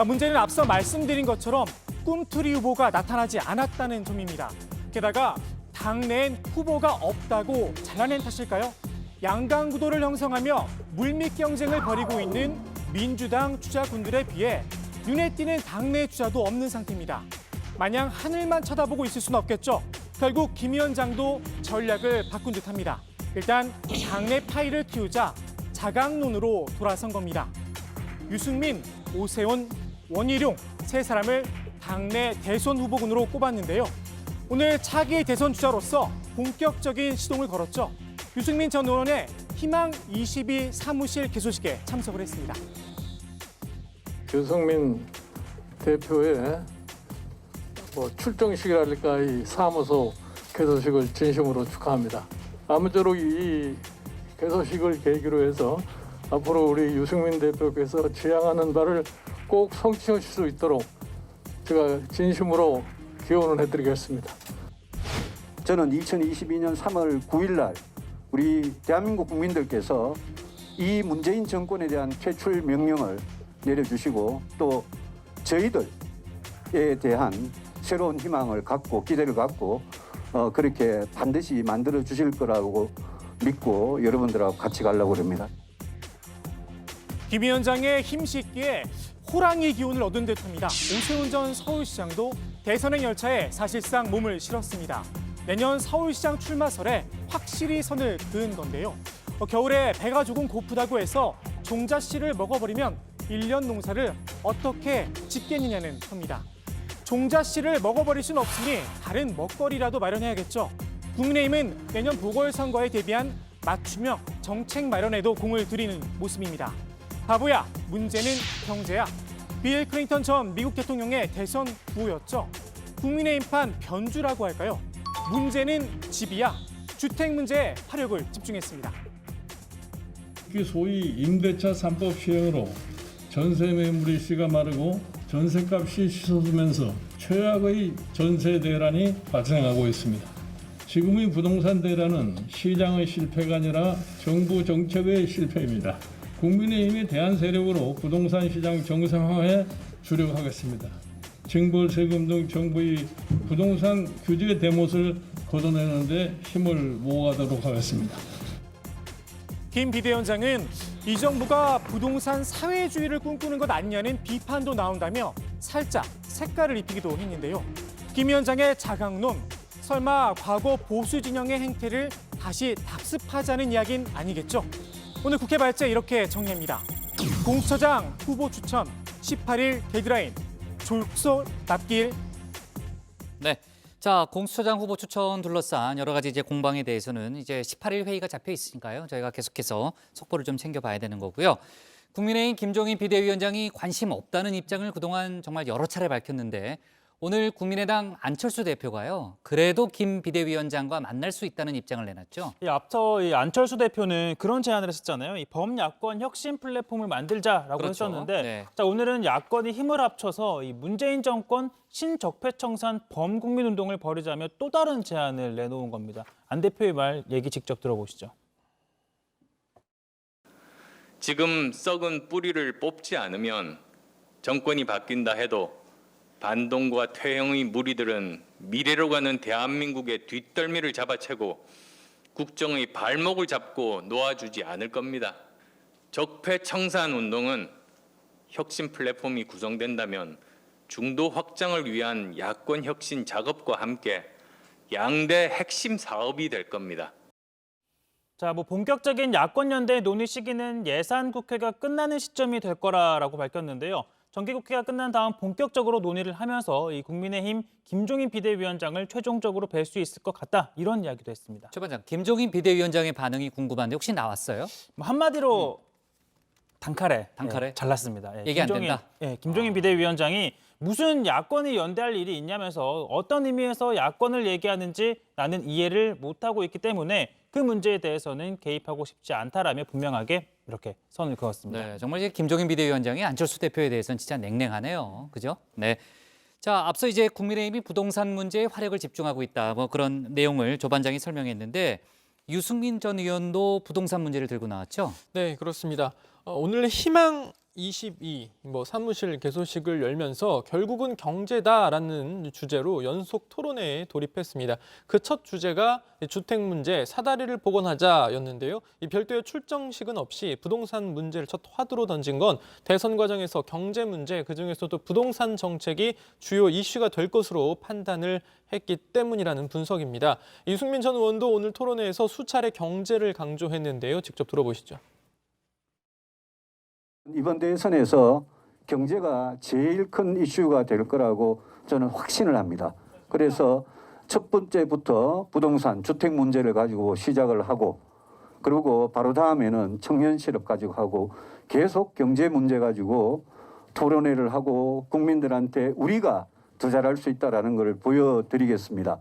문제는 앞서 말씀드린 것처럼 꿈틀이 후보가 나타나지 않았다는 점입니다. 게다가 당내엔 후보가 없다고 잘라낸 탓일까요? 양강 구도를 형성하며 물밑 경쟁을 벌이고 있는 민주당 주자군들에 비해 눈에 띄는 당내 주자도 없는 상태입니다. 마냥 하늘만 쳐다보고 있을 수는 없겠죠. 결국 김 위원장도 전략을 바꾼 듯합니다. 일단 당내 파이를 키우자 자강론으로 돌아선 겁니다. 유승민, 오세훈, 원희룡 세 사람을 당내 대선 후보군으로 꼽았는데요. 오늘 차기 대선 주자로서 본격적인 시동을 걸었죠. 유승민 전 의원의 희망 22 사무실 개소식에 참석을 했습니다. 유승민 대표의 출정식이랄까 이 사무소 개소식을 진심으로 축하합니다. 아무쪼록 이 개소식을 계기로 해서 앞으로 우리 유승민 대표께서 지향하는 바를 꼭 성취하실 수 있도록 제가 진심으로 기원을 해드리겠습니다. 저는 2022년 3월 9일 날 우리 대한민국 국민들께서 이 문재인 정권에 대한 퇴출 명령을 내려주시고 또 저희들에 대한 새로운 희망을 갖고 기대를 갖고 그렇게 반드시 만들어 주실 거라고 믿고 여러분들하고 같이 가려고 합니다. 김 위원장의 힘싣기에 호랑이 기운을 얻은 듯합니다. 오세훈 전 서울시장도 대선행 열차에 사실상 몸을 실었습니다. 내년 서울시장 출마설에 확실히 선을 그은 건데요. 겨울에 배가 조금 고프다고 해서 종잣씨를 먹어버리면 1년 농사를 어떻게 짓겠느냐는 겁니다. 종잣씨를 먹어버릴 수는 없으니 다른 먹거리라도 마련해야겠죠. 국민의힘은 내년 보궐선거에 대비한 맞춤형 정책 마련에도 공을 들이는 모습입니다. 바보야, 문제는 경제야. 빌 클린턴 전 미국 대통령의 대선 구호였죠. 국민의힘판 변주라고 할까요? 문제는 집이야. 주택 문제에 화력을 집중했습니다. 특히 소위 임대차 3법 시행으로 전세 매물이 씨가 마르고 전세값이 치솟으면서 최악의 전세 대란이 발생하고 있습니다. 지금의 부동산 대란은 시장의 실패가 아니라 정부 정책의 실패입니다. 국민의힘이 대안 세력으로 부동산 시장 정상화에 주력하겠습니다. 징벌 세금 등 정부의 부동산 규제 대못을 걷어내는 데 힘을 모아가도록 하겠습니다. 김 비대위원장은 이 정부가 부동산 사회주의를 꿈꾸는 것 아니냐는 비판도 나온다며 살짝 색깔을 입히기도 했는데요. 김 위원장의 자강론, 설마 과거 보수 진영의 행태를 다시 답습하자는 이야기는 아니겠죠? 오늘 국회 발제 이렇게 정리합니다. 공수처장 후보 추천 18일 데드라인, 졸속 납기일. 네. 자, 공수처장 후보 추천 둘러싼 여러 가지 이제 공방에 대해서는 이제 18일 회의가 잡혀 있으니까요. 저희가 계속해서 속보를 좀 챙겨봐야 되는 거고요. 국민의힘 김종인 비대위원장이 관심 없다는 입장을 그동안 정말 여러 차례 밝혔는데 오늘 국민의당 안철수 대표가요. 그래도 김 비대위원장과 만날 수 있다는 입장을 내놨죠. 앞서 이 안철수 대표는 그런 제안을 했었잖아요. 이 범야권 혁신 플랫폼을 만들자라고 그렇죠. 했었는데 네. 자, 오늘은 야권이 힘을 합쳐서 이 문재인 정권 신적폐청산 범국민운동을 벌이자며 또 다른 제안을 내놓은 겁니다. 안 대표의 말 얘기 직접 들어보시죠. 지금 썩은 뿌리를 뽑지 않으면 정권이 바뀐다 해도 반동과 퇴행의 무리들은 미래로 가는 대한민국의 뒷덜미를 잡아채고 국정의 발목을 잡고 놓아주지 않을 겁니다. 적폐청산 운동은 혁신 플랫폼이 구성된다면 중도 확장을 위한 야권 혁신 작업과 함께 양대 핵심 사업이 될 겁니다. 자, 본격적인 야권 연대 논의 시기는 예산 국회가 끝나는 시점이 될 거라고 밝혔는데요. 정기국회가 끝난 다음 본격적으로 논의를 하면서 이 국민의힘 김종인 비대위원장을 최종적으로 뵐 수 있을 것 같다. 이런 이야기도 했습니다. 최 반장, 김종인 비대위원장의 반응이 궁금한데 혹시 나왔어요? 한마디로 단칼에 단칼에? 잘랐습니다. 얘기 안 된다? 김종인 비대위원장이 무슨 야권이 연대할 일이 있냐면서 어떤 의미에서 야권을 얘기하는지 나는 이해를 못하고 있기 때문에 그 문제에 대해서는 개입하고 싶지 않다라며 분명하게 이렇게 선을 그었습니다. 네, 정말 이제 김종인 비대위원장이 안철수 대표에 대해서는 진짜 냉랭하네요. 그죠? 네. 자, 앞서 이제 국민의힘이 부동산 문제에 화력을 집중하고 있다. 그런 내용을 조 반장이 설명했는데 유승민 전 의원도 부동산 문제를 들고 나왔죠? 네, 그렇습니다. 오늘 희망 22 사무실 개소식을 열면서 결국은 경제다라는 주제로 연속 토론회에 돌입했습니다. 그 첫 주제가 주택 문제 사다리를 복원하자였는데요. 이 별도의 출정식은 없이 부동산 문제를 첫 화두로 던진 건 대선 과정에서 경제 문제, 그중에서도 부동산 정책이 주요 이슈가 될 것으로 판단을 했기 때문이라는 분석입니다. 이승민 전 의원도 오늘 토론회에서 수차례 경제를 강조했는데요. 직접 들어보시죠. 이번 대선에서 경제가 제일 큰 이슈가 될 거라고 저는 확신을 합니다. 그래서 첫 번째부터 부동산, 주택 문제를 가지고 시작을 하고 그리고 바로 다음에는 청년 실업 가지고 하고 계속 경제 문제 가지고 토론회를 하고 국민들한테 우리가 더 잘할 수 있다는 걸 보여드리겠습니다.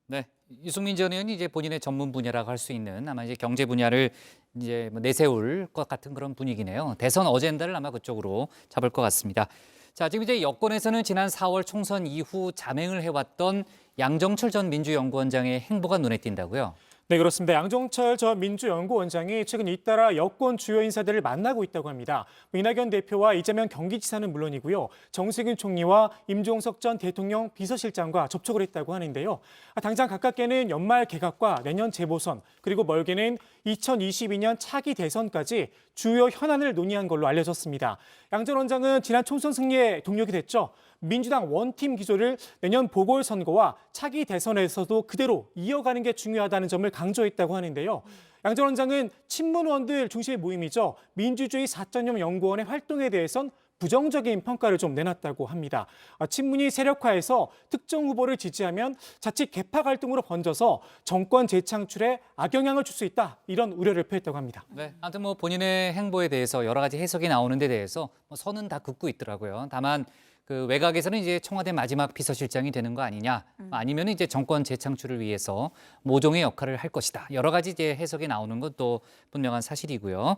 네, 유승민 전 의원이 이제 본인의 전문 분야라고 할 수 있는 아마 이제 경제 분야를 이제 내세울 것 같은 그런 분위기네요. 대선 어젠다를 아마 그쪽으로 잡을 것 같습니다. 자, 지금 이제 여권에서는 지난 4월 총선 이후 잠행을 해왔던 양정철 전 민주연구원장의 행보가 눈에 띈다고요? 네, 그렇습니다. 양정철 전 민주연구원장이 최근 잇따라 여권 주요 인사들을 만나고 있다고 합니다. 이낙연 대표와 이재명 경기지사는 물론이고요. 정세균 총리와 임종석 전 대통령 비서실장과 접촉을 했다고 하는데요. 당장 가깝게는 연말 개각과 내년 재보선, 그리고 멀게는 2022년 차기 대선까지 주요 현안을 논의한 걸로 알려졌습니다. 양 전 원장은 지난 총선 승리에 동력이 됐죠. 민주당 원팀 기조를 내년 보궐선거와 차기 대선에서도 그대로 이어가는 게 중요하다는 점을 강조했다고 하는데요. 양 전 원장은 친문의원들 중심의 모임이죠. 민주주의 4.0 연구원의 활동에 대해선 부정적인 평가를 좀 내놨다고 합니다. 친문이 세력화해서 특정 후보를 지지하면 자칫 개파 갈등으로 번져서 정권 재창출에 악영향을 줄 수 있다. 이런 우려를 표했다고 합니다. 네, 아무튼 본인의 행보에 대해서 여러 가지 해석이 나오는 데 대해서 선은 다 긋고 있더라고요. 다만 그 외곽에서는 이제 청와대 마지막 비서실장이 되는 거 아니냐, 아니면 이제 정권 재창출을 위해서 모종의 역할을 할 것이다. 여러 가지 이제 해석이 나오는 것도 분명한 사실이고요.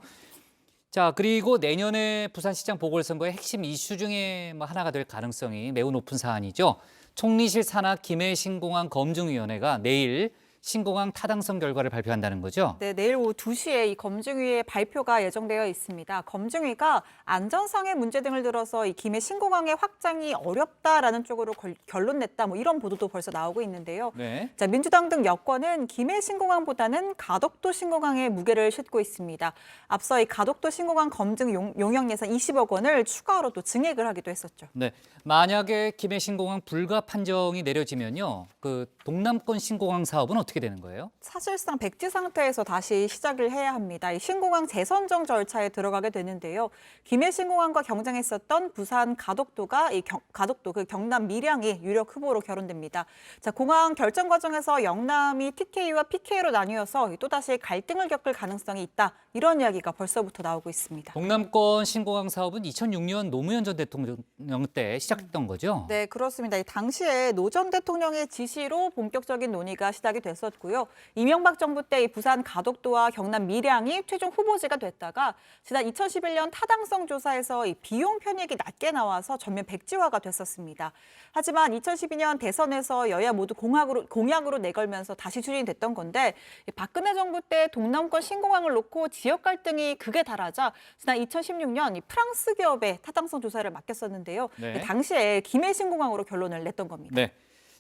자, 그리고 내년에 부산시장 보궐선거의 핵심 이슈 중에 하나가 될 가능성이 매우 높은 사안이죠. 총리실 산하 김해 신공항 검증위원회가 내일 신공항 타당성 결과를 발표한다는 거죠? 네, 내일 오후 2시에 이 검증위의 발표가 예정되어 있습니다. 검증위가 안전상의 문제 등을 들어서 이 김해 신공항의 확장이 어렵다라는 쪽으로 결론 냈다. 뭐 이런 보도도 벌써 나오고 있는데요. 네. 자, 민주당 등 여권은 김해 신공항보다는 가덕도 신공항에 무게를 싣고 있습니다. 앞서 이 가덕도 신공항 검증 용역 예산 20억 원을 추가로 또 증액을 하기도 했었죠. 네. 만약에 김해 신공항 불가 판정이 내려지면요. 그 동남권 신공항 사업은 어떻게 되는 거예요? 사실상 백지 상태에서 다시 시작을 해야 합니다. 이 신공항 재선정 절차에 들어가게 되는데요. 김해 신공항과 경쟁했었던 부산 가덕도가 가덕도 그 경남 밀양이 유력 후보로 거론됩니다. 자, 공항 결정 과정에서 영남이 TK와 PK로 나뉘어서 또다시 갈등을 겪을 가능성이 있다. 이런 이야기가 벌써부터 나오고 있습니다. 동남권 신공항 사업은 2006년 노무현 전 대통령 때 시작됐던 거죠? 네, 그렇습니다. 이 당시에 노 전 대통령의 지시로 본격적인 논의가 시작이 됐었고요. 이명박 정부 때 이 부산 가덕도와 경남 밀양이 최종 후보지가 됐다가 지난 2011년 타당성 조사에서 이 비용 편익이 낮게 나와서 전면 백지화가 됐었습니다. 하지만 2012년 대선에서 여야 모두 공약으로 내걸면서 다시 추진이 됐던 건데 박근혜 정부 때 동남권 신공항을 놓고 지역 갈등이 극에 달하자 지난 2016년 이 프랑스 기업에 타당성 조사를 맡겼었는데요. 네. 당시에 김해 신공항으로 결론을 냈던 겁니다. 네.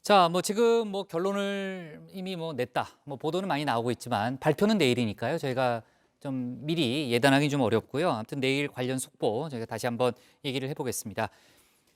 자, 뭐 지금 뭐 결론을 이미 뭐 냈다. 뭐 보도는 많이 나오고 있지만 발표는 내일이니까요. 저희가 좀 미리 예단하기 좀 어렵고요. 아무튼 내일 관련 속보 저희가 다시 한번 얘기를 해보겠습니다.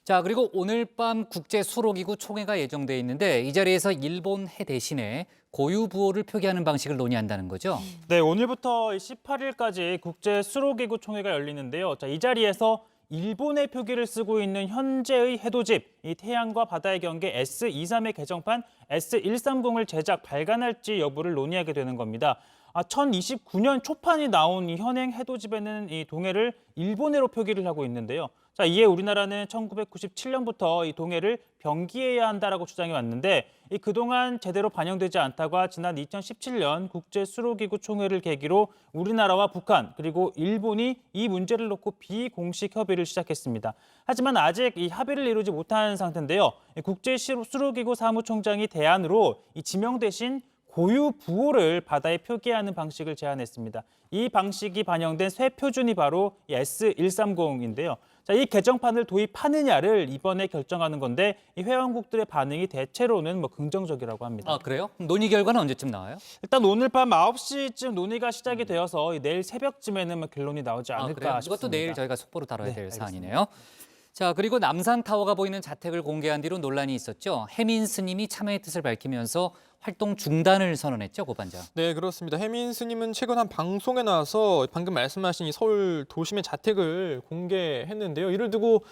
자, 그리고 오늘 밤 국제수로기구 총회가 예정돼 있는데 이 자리에서 일본 해 대신에 고유부호를 표기하는 방식을 논의한다는 거죠? 네, 오늘부터 18일까지 국제수로기구 총회가 열리는데요. 자, 이 자리에서 일본의 표기를 쓰고 있는 현재의 해도집, 이 태양과 바다의 경계 S23의 개정판 S130을 제작 발간할지 여부를 논의하게 되는 겁니다. 1029년 초판이 나온 이 현행 해도집에는 이 동해를 일본해로 표기를 하고 있는데요. 자, 이에 우리나라는 1997년부터 이 동해를 병기해야 한다라고 주장해 왔는데 그동안 제대로 반영되지 않다가 지난 2017년 국제수로기구 총회를 계기로 우리나라와 북한 그리고 일본이 이 문제를 놓고 비공식 협의를 시작했습니다. 하지만 아직 이 합의를 이루지 못한 상태인데요. 국제수로기구 사무총장이 대안으로 이 지명 대신 고유 부호를 바다에 표기하는 방식을 제안했습니다. 이 방식이 반영된 새 표준이 바로 S130인데요. 자, 이 개정판을 도입하느냐를 이번에 결정하는 건데 이 회원국들의 반응이 대체로는 긍정적이라고 합니다. 아, 그래요? 논의 결과는 언제쯤 나와요? 일단 오늘 밤 9시쯤 논의가 시작이 되어서 내일 새벽쯤에는 결론이 나오지 않을까 싶습니다. 이것도 내일 저희가 속보로 다뤄야 될 알겠습니다. 사안이네요. 자, 그리고 남산타워가 보이는 자택을 공개한 뒤로 논란이 있었죠. 해민 스님이 참여의 뜻을 밝히면서 활동 중단을 선언했죠, 고반장. 네, 그렇습니다. 해민 스님은 최근 한 방송에 나와서 방금 말씀하신 이 서울 도심의 자택을 공개했는데요. 이를 두고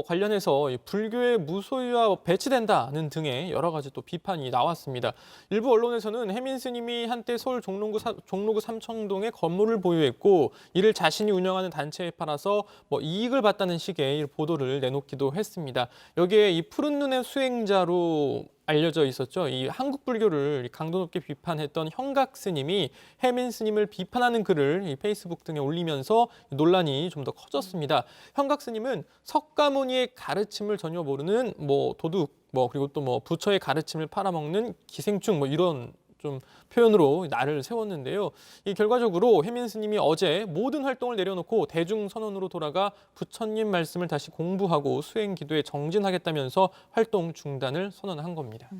관련해서 불교의 무소유와 배치된다는 등의 여러 가지 또 비판이 나왔습니다. 일부 언론에서는 해민 스님이 한때 서울 종로구 삼청동에 건물을 보유했고 이를 자신이 운영하는 단체에 팔아서 이익을 봤다는 식의 보도를 내놓기도 했습니다. 여기에 이 푸른 눈의 수행자로 알려져 있었죠. 이 한국 불교를 강도 높게 비판했던 형각 스님이 해민 스님을 비판하는 글을 이 페이스북 등에 올리면서 논란이 좀 더 커졌습니다. 형각 스님은 석가모니의 가르침을 전혀 모르는 도둑, 그리고 또 부처의 가르침을 팔아먹는 기생충 이런 좀 표현으로 나를 세웠는데요. 이 결과적으로 해민 스님이 어제 모든 활동을 내려놓고 대중선언으로 돌아가 부처님 말씀을 다시 공부하고 수행 기도에 정진하겠다면서 활동 중단을 선언한 겁니다.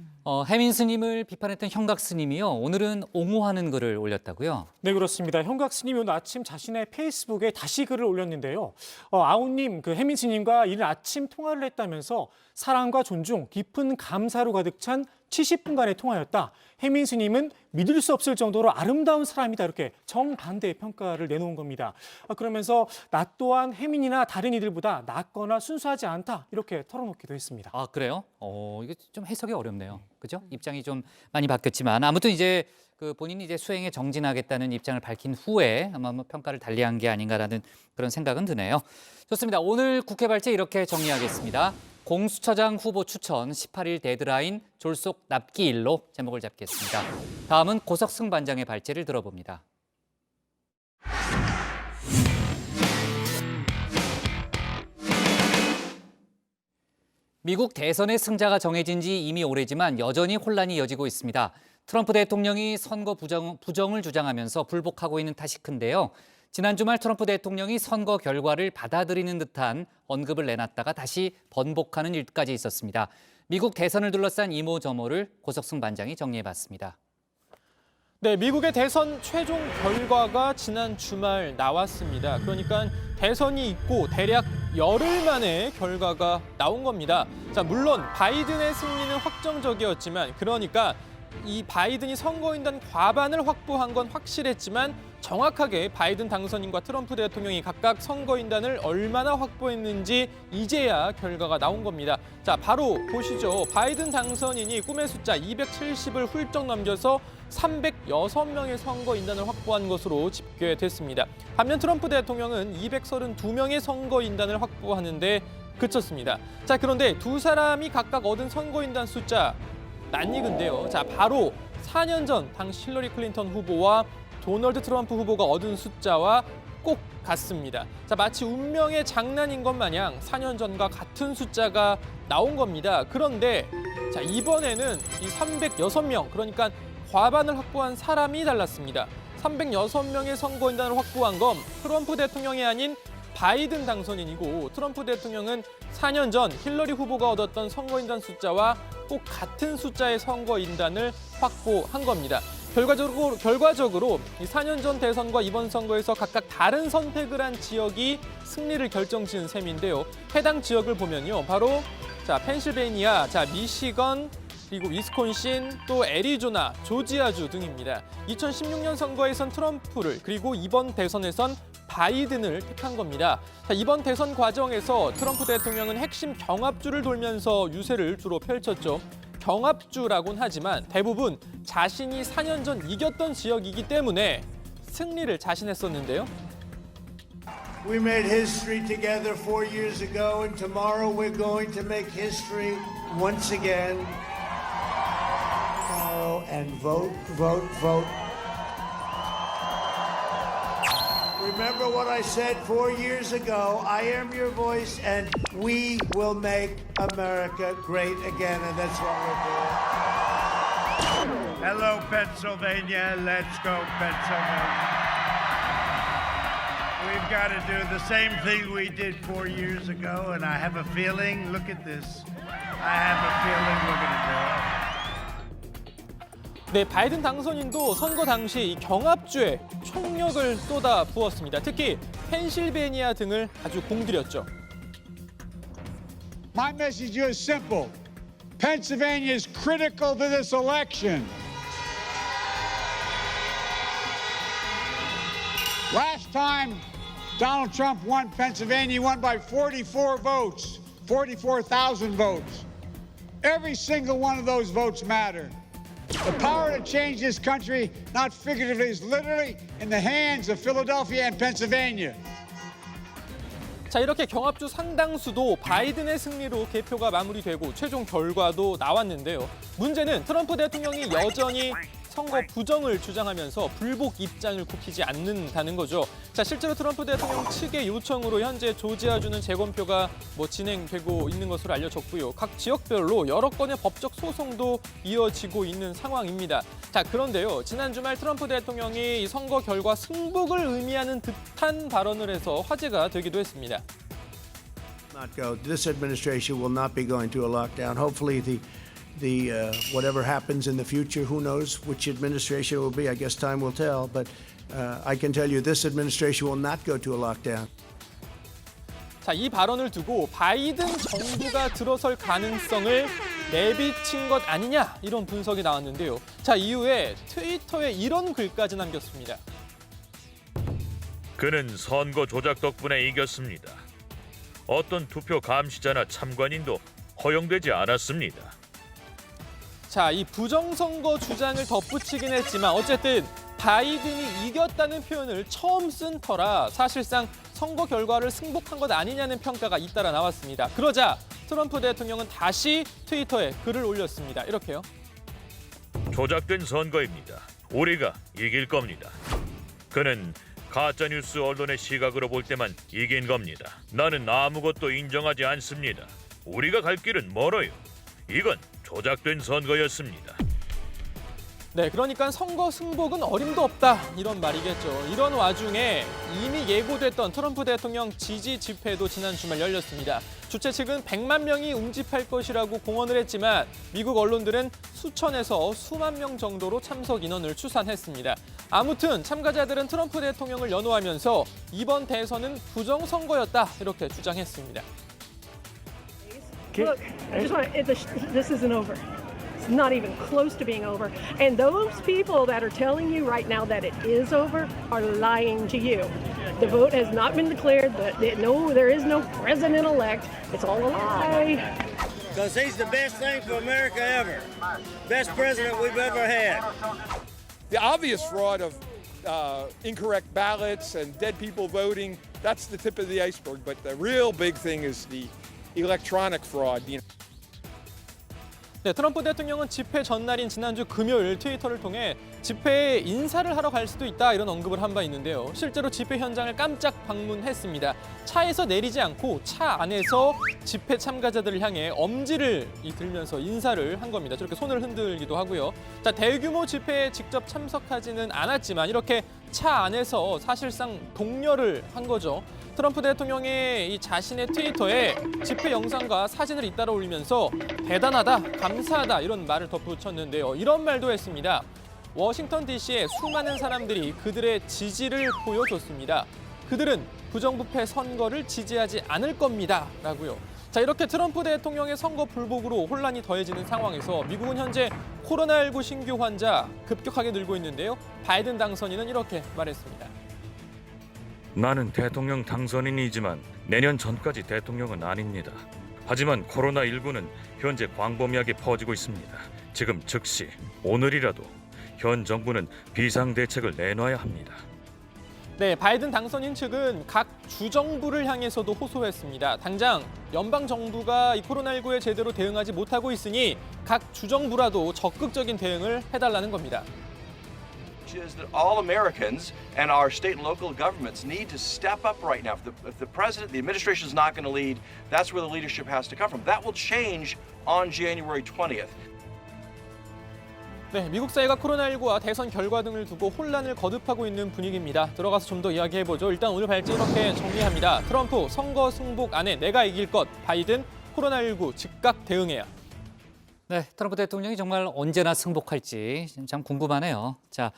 해민 스님을 비판했던 형각 스님이요. 오늘은 옹호하는 글을 올렸다고요? 네, 그렇습니다. 형각 스님이 오늘 아침 자신의 페이스북에 다시 글을 올렸는데요. 아우님, 해민 스님과 이른 아침 통화를 했다면서 사랑과 존중, 깊은 감사로 가득 찬 70분간의 통화였다. 해민 스님은 믿을 수 없을 정도로 아름다운 사람이다. 이렇게 정반대의 평가를 내놓은 겁니다. 그러면서 나 또한 해민이나 다른 이들보다 낫거나 순수하지 않다. 이렇게 털어놓기도 했습니다. 아, 그래요? 이게 좀 해석이 어렵네요. 그죠? 입장이 좀 많이 바뀌었지만 아무튼 이제 본인이 이제 수행에 정진하겠다는 입장을 밝힌 후에 아마 평가를 달리한 게 아닌가라는 그런 생각은 드네요. 좋습니다. 오늘 국회 발제 이렇게 정리하겠습니다. 공수처장 후보 추천 18일 데드라인 졸속 납기일로 제목을 잡겠습니다. 다음은 고석승 반장의 발제를 들어봅니다. 미국 대선의 승자가 정해진 지 이미 오래지만 여전히 혼란이 이어지고 있습니다. 트럼프 대통령이 선거 부정을 주장하면서 불복하고 있는 탓이 큰데요. 지난 주말 트럼프 대통령이 선거 결과를 받아들이는 듯한 언급을 내놨다가 다시 번복하는 일까지 있었습니다. 미국 대선을 둘러싼 이모저모를 고석승 반장이 정리해봤습니다. 네, 미국의 대선 최종 결과가 지난 주말 나왔습니다. 그러니까 대선이 있고 대략 열흘 만에 결과가 나온 겁니다. 자, 물론 바이든의 승리는 확정적이었지만, 그러니까 이 바이든이 선거인단 과반을 확보한 건 확실했지만 정확하게 바이든 당선인과 트럼프 대통령이 각각 선거인단을 얼마나 확보했는지 이제야 결과가 나온 겁니다. 자, 바로 보시죠. 바이든 당선인이 꿈의 숫자 270을 훌쩍 넘겨서 306명의 선거인단을 확보한 것으로 집계됐습니다. 반면 트럼프 대통령은 232명의 선거인단을 확보하는데 그쳤습니다. 자, 그런데 두 사람이 각각 얻은 선거인단 숫자 낯익은데요. 자, 바로 4년 전 당시 힐러리 클린턴 후보와 도널드 트럼프 후보가 얻은 숫자와 꼭 같습니다. 자, 마치 운명의 장난인 것 마냥 4년 전과 같은 숫자가 나온 겁니다. 그런데 자, 이번에는 이 306명, 그러니까 과반을 확보한 사람이 달랐습니다. 306명의 선거인단을 확보한 건 트럼프 대통령이 아닌 바이든 당선인이고, 트럼프 대통령은 4년 전 힐러리 후보가 얻었던 선거인단 숫자와 꼭 같은 숫자의 선거인단을 확보한 겁니다. 결과적으로 이 4년 전 대선과 이번 선거에서 각각 다른 선택을 한 지역이 승리를 결정지은 셈인데요. 해당 지역을 보면요, 바로 자, 펜실베이니아, 자, 미시건, 그리고 위스콘신, 또 애리조나, 조지아주 등입니다. 2016년 선거에선 트럼프를, 그리고 이번 대선에선 바이든을 택한 겁니다. 자, 이번 대선 과정에서 트럼프 대통령은 핵심 경합주를 돌면서 유세를 주로 펼쳤죠. 경합주라고는 하지만 대부분 자신이 4년 전 이겼던 지역이기 때문에 승리를 자신했었는데요. We made history together 4 years ago, and tomorrow we're going to make history once again. Tomorrow, and vote, vote, vote. Remember what I said 4 years ago. I am your voice, and we will make America great again, and that's what we're doing. Hello, Pennsylvania. Let's go, Pennsylvania. We've got to do the same thing we did 4 years ago, and I have a feeling, look at this, I have a feeling we're going to do it. 네, 바이든 당선인도 선거 당시 이 경합주에 총력을 쏟아 부었습니다. 특히 펜실베니아 등을 아주 공들였죠. My message is simple. Pennsylvania is critical to this election. Last time Donald Trump won Pennsylvania, he won by 44 votes, 44,000 votes. Every single one of those votes matter. The power to change this country, not figuratively, is literally in the hands of Philadelphia and Pennsylvania. 자, 이렇게 경합주 상당수도 바이든의 승리로 개표가 마무리되고 최종 결과도 나왔는데요. 문제는 트럼프 대통령이 여전히 선거 부정을 주장하면서 불복 입장을 굽히지 않는다는 거죠. 자, 실제로 트럼프 대통령 측의 요청으로 현재 조지아주는 재검표가 진행되고 있는 것으로 알려졌고요. 각 지역별로 여러 건의 법적 소송도 이어지고 있는 상황입니다. 자, 그런데요, 지난 주말 트럼프 대통령이 이 선거 결과 승복을 의미하는 듯한 발언을 해서 화제가 되기도 했습니다. Not go. This administration will not be going to a lockdown. Hopefully the whatever happens in the future, who knows which administration will be, I guess time will tell, but I can tell you this administration will not go to a lockdown. 자, 이 발언을 두고 바이든 정부가 들어설 가능성을 내비친 것 아니냐, 이런 분석이 나왔는데요. 자, 이후에 트위터에 이런 글까지 남겼습니다. 그는 선거 조작 덕분에 이겼습니다. 어떤 투표 감시자나 참관인도 허용되지 않았습니다. 자, 이 부정선거 주장을 덧붙이긴 했지만 어쨌든 바이든이 이겼다는 표현을 처음 쓴 터라 사실상 선거 결과를 승복한 것 아니냐는 평가가 잇따라 나왔습니다. 그러자 트럼프 대통령은 다시 트위터에 글을 올렸습니다. 이렇게요. 조작된 선거입니다. 우리가 이길 겁니다. 그는 가짜뉴스 언론의 시각으로 볼 때만 이긴 겁니다. 나는 아무것도 인정하지 않습니다. 우리가 갈 길은 멀어요. 이건 조작된 선거였습니다. 네, 그러니까 선거 승복은 어림도 없다 이런 말이겠죠. 이런 와중에 이미 예고됐던 트럼프 대통령 지지 집회도 지난 주말 열렸습니다. 주최 측은 100만 명이 응집할 것이라고 공언을 했지만 미국 언론들은 수천에서 수만 명 정도로 참석 인원을 추산했습니다. 아무튼 참가자들은 트럼프 대통령을 연호하면서 이번 대선은 부정선거였다 이렇게 주장했습니다. Look, I just want this isn't over. It's not even close to being over. And those people that are telling you right now that it is over are lying to you. The vote has not been declared. No, there is no president-elect. It's all a lie. Because he's the best thing for America ever. Best president we've ever had. The obvious fraud of incorrect ballots and dead people voting, that's the tip of the iceberg. But the real big thing is the electronic fraud. 네, 트럼프 대통령은 집회 전날인 지난주 금요일 트위터를 통해 집회에 인사를 하러 갈 수도 있다 이런 언급을 한 바 있는데요. 실제로 집회 현장을 깜짝 방문했습니다. 차에서 내리지 않고 차 안에서 집회 참가자들을 향해 엄지를 들면서 인사를 한 겁니다. 저렇게 손을 흔들기도 하고요. 자, 대규모 집회에 직접 참석하지는 않았지만 이렇게 차 안에서 사실상 독려를 한 거죠. 트럼프 대통령의 이 자신의 트위터에 집회 영상과 사진을 잇따라 올리면서 대단하다, 감사하다 이런 말을 덧붙였는데요. 이런 말도 했습니다. 워싱턴 DC에 수많은 사람들이 그들의 지지를 보여줬습니다. 그들은 부정부패 선거를 지지하지 않을 겁니다. 라고요. 자, 이렇게 트럼프 대통령의 선거 불복으로 혼란이 더해지는 상황에서 미국은 현재 코로나19 신규 환자 급격하게 늘고 있는데요. 바이든 당선인은 이렇게 말했습니다. 나는 대통령 당선인이지만 내년 전까지 대통령은 아닙니다. 하지만 코로나19는 현재 광범위하게 퍼지고 있습니다. 지금 즉시 오늘이라도 현 정부는 비상대책을 내놔야 합니다. 네, 바이든 당선인 측은 각 주정부를 향해서도 호소했습니다. 당장 연방 정부가 이 코로나19에 제대로 대응하지 못하고 있으니 각 주정부라도 적극적인 대응을 해달라는 겁니다. Is that all Americans and our state and local governments need to step up right now. If the president, the administration is not going to lead, that's where the leadership has to come from. That will change on January 20th. 네, 미국 사회가 코로나19와 대선 결과 등을 두고 혼란을 거듭하고 있는 분위기입니다. 들어가서 좀 더 이야기해보죠. 일단 오늘 발제 이렇게 정리합니다. 트럼프 선거 승복 안에 내가 이길 것, 바이든 코로나19 즉각 대응해야. 네, 트럼프 대통령이 정말 언제나 승복할지 참 궁금하네요. 자,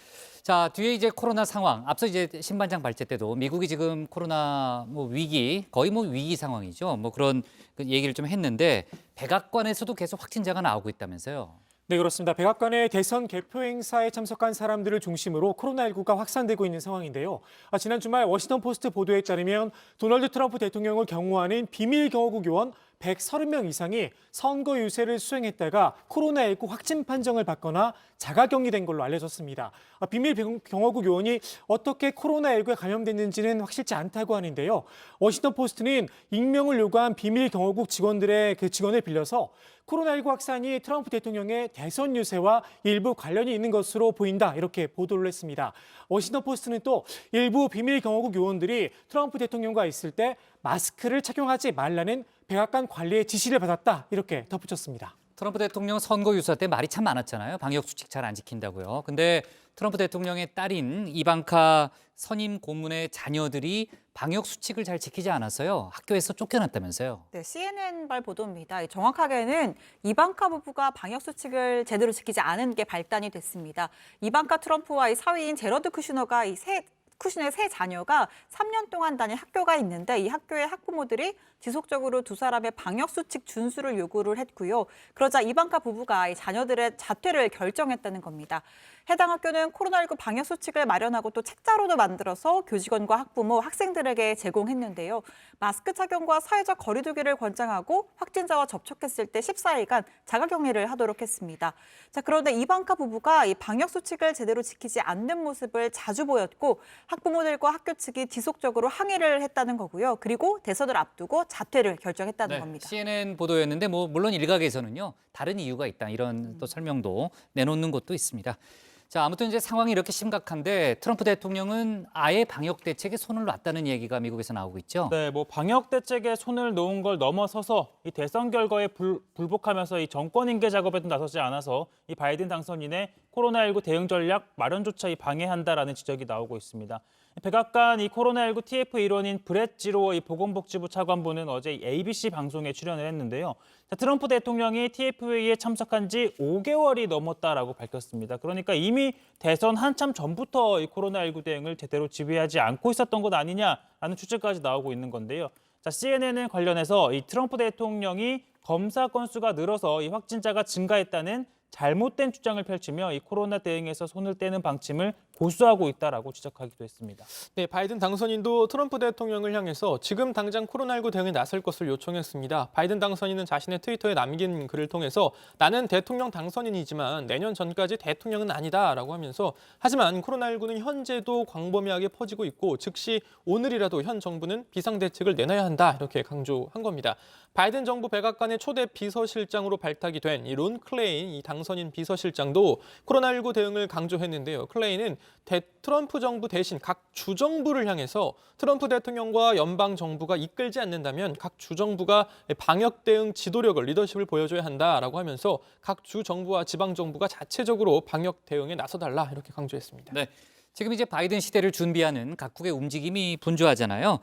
뒤에 이제 코로나 상황. 앞서 이제 신반장 발제 때도 미국이 지금 코로나 위기, 거의 위기 상황이죠. 그런 얘기를 좀 했는데 백악관에서도 계속 확진자가 나오고 있다면서요. 네, 그렇습니다. 백악관의 대선 개표 행사에 참석한 사람들을 중심으로 코로나19가 확산되고 있는 상황인데요. 지난 주말 워싱턴 포스트 보도에 따르면 도널드 트럼프 대통령을 경호하는 비밀 경호국 요원 130명 이상이 선거 유세를 수행했다가 코로나19 확진 판정을 받거나 자가격리된 걸로 알려졌습니다. 비밀 경호국 요원이 어떻게 코로나19에 감염됐는지는 확실치 않다고 하는데요. 워싱턴 포스트는 익명을 요구한 비밀 경호국 직원들의 직원을 빌려서 코로나19 확산이 트럼프 대통령의 대선 유세와 일부 관련이 있는 것으로 보인다 이렇게 보도를 했습니다. 워싱턴 포스트는 또 일부 비밀 경호국 요원들이 트럼프 대통령과 있을 때 마스크를 착용하지 말라는 백악관 관리의 지시를 받았다 이렇게 덧붙였습니다. 트럼프 대통령 선거 유세 때 말이 참 많았잖아요. 방역 수칙 잘 안 지킨다고요. 근데 트럼프 대통령의 딸인 이방카 선임 고문의 자녀들이 방역 수칙을 잘 지키지 않았어요. 학교에서 쫓겨났다면서요. 네, CNN 발 보도입니다. 정확하게는 이방카 부부가 방역 수칙을 제대로 지키지 않은 게 발단이 됐습니다. 이방카 트럼프와 이 사위인 제러드 쿠슈너가 쿠슈너의 세 자녀가 3년 동안 다닌 학교가 있는데 이 학교의 학부모들이 지속적으로 두 사람의 방역수칙 준수를 요구를 했고요. 그러자 이방카 부부가 이 자녀들의 자퇴를 결정했다는 겁니다. 해당 학교는 코로나19 방역수칙을 마련하고 또 책자로도 만들어서 교직원과 학부모, 학생들에게 제공했는데요. 마스크 착용과 사회적 거리 두기를 권장하고 확진자와 접촉했을 때 14일간 자가격리를 하도록 했습니다. 자, 그런데 이방카 부부가 이 방역수칙을 제대로 지키지 않는 모습을 자주 보였고 학부모들과 학교 측이 지속적으로 항의를 했다는 거고요. 그리고 대선을 앞두고 자퇴를 결정했다는 겁니다. CNN 보도였는데 물론 일각에서는요. 다른 이유가 있다 이런 또 설명도 내놓는 곳도 있습니다. 자, 아무튼 이제 상황이 이렇게 심각한데 트럼프 대통령은 아예 방역 대책에 손을 놨다는 얘기가 미국에서 나오고 있죠. 네, 뭐 방역 대책에 손을 놓은 걸 넘어서서 이 대선 결과에 불복하면서 이 정권 인계 작업에도 나서지 않아서 이 바이든 당선인의 코로나19 대응 전략 마련조차 방해한다라는 지적이 나오고 있습니다. 백악관 이 코로나19 TF 일원인 브렛 지로 이 보건복지부 차관보는 어제 ABC 방송에 출연을 했는데요. 자, 트럼프 대통령이 TF 회의에 참석한 지 5개월이 넘었다라고 밝혔습니다. 그러니까 이미 대선 한참 전부터 이 코로나19 대응을 제대로 지휘하지 않고 있었던 것 아니냐라는 추측까지 나오고 있는 건데요. 자, CNN은 관련해서 이 트럼프 대통령이 검사 건수가 늘어서 이 확진자가 증가했다는 잘못된 주장을 펼치며 이 코로나 대응에서 손을 떼는 방침을 고수하고 있다라고 지적하기도 했습니다. 네, 바이든 당선인도 트럼프 대통령을 향해서 지금 당장 코로나19 대응에 나설 것을 요청했습니다. 바이든 당선인은 자신의 트위터에 남긴 글을 통해서 나는 대통령 당선인이지만 내년 전까지 대통령은 아니다라고 하면서 하지만 코로나19는 현재도 광범위하게 퍼지고 있고 즉시 오늘이라도 현 정부는 비상대책을 내놔야 한다 이렇게 강조한 겁니다. 바이든 정부 백악관의 초대 비서실장으로 발탁이 된 이 론 클레인 이 당선인 비서실장도 코로나19 대응을 강조했는데요. 클레인은 트럼프 정부 대신 각 주정부를 향해서 트럼프 대통령과 연방 정부가 이끌지 않는다면 각 주정부가 방역 대응 지도력을 리더십을 보여줘야 한다라고 하면서 각 주정부와 지방 정부가 자체적으로 방역 대응에 나서달라 이렇게 강조했습니다. 네, 지금 이제 바이든 시대를 준비하는 각국의 움직임이 분주하잖아요.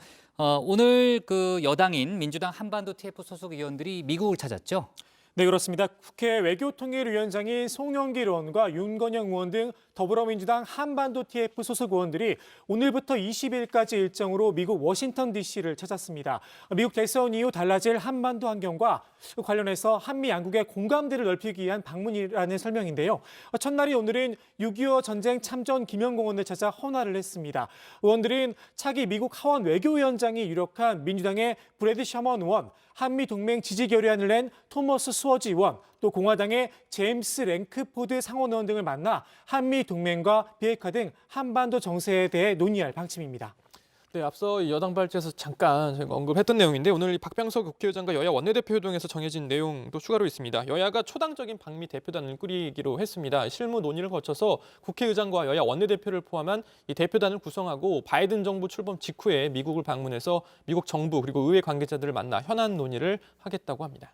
오늘 그 여당인 민주당 한반도 TF 소속 의원들이 미국을 찾았죠. 네, 그렇습니다. 국회 외교통일위원장인 송영길 의원과 윤건영 의원 등 더불어민주당 한반도 TF 소속 의원들이 오늘부터 20일까지 일정으로 미국 워싱턴 DC를 찾았습니다. 미국 대선 이후 달라질 한반도 환경과 관련해서 한미 양국의 공감대를 넓히기 위한 방문이라는 설명인데요. 첫날이 오늘은 6.25 전쟁 참전 기념공원을 찾아 헌화를 했습니다. 의원들은 차기 미국 하원 외교위원장이 유력한 민주당의 브래드 셔먼 의원, 한미 동맹 지지 결의안을 낸 토머스 수어지 의원, 또 공화당의 제임스 랭크포드 상원의원 등을 만나 한미 동맹과 비핵화 등 한반도 정세에 대해 논의할 방침입니다. 네, 앞서 여당 발제에서 잠깐 저희가 언급했던 내용인데 오늘 박병석 국회의장과 여야 원내대표 회동에서 정해진 내용도 추가로 있습니다. 여야가 초당적인 방미 대표단을 꾸리기로 했습니다. 실무 논의를 거쳐서 국회의장과 여야 원내대표를 포함한 이 대표단을 구성하고 바이든 정부 출범 직후에 미국을 방문해서 미국 정부 그리고 의회 관계자들을 만나 현안 논의를 하겠다고 합니다.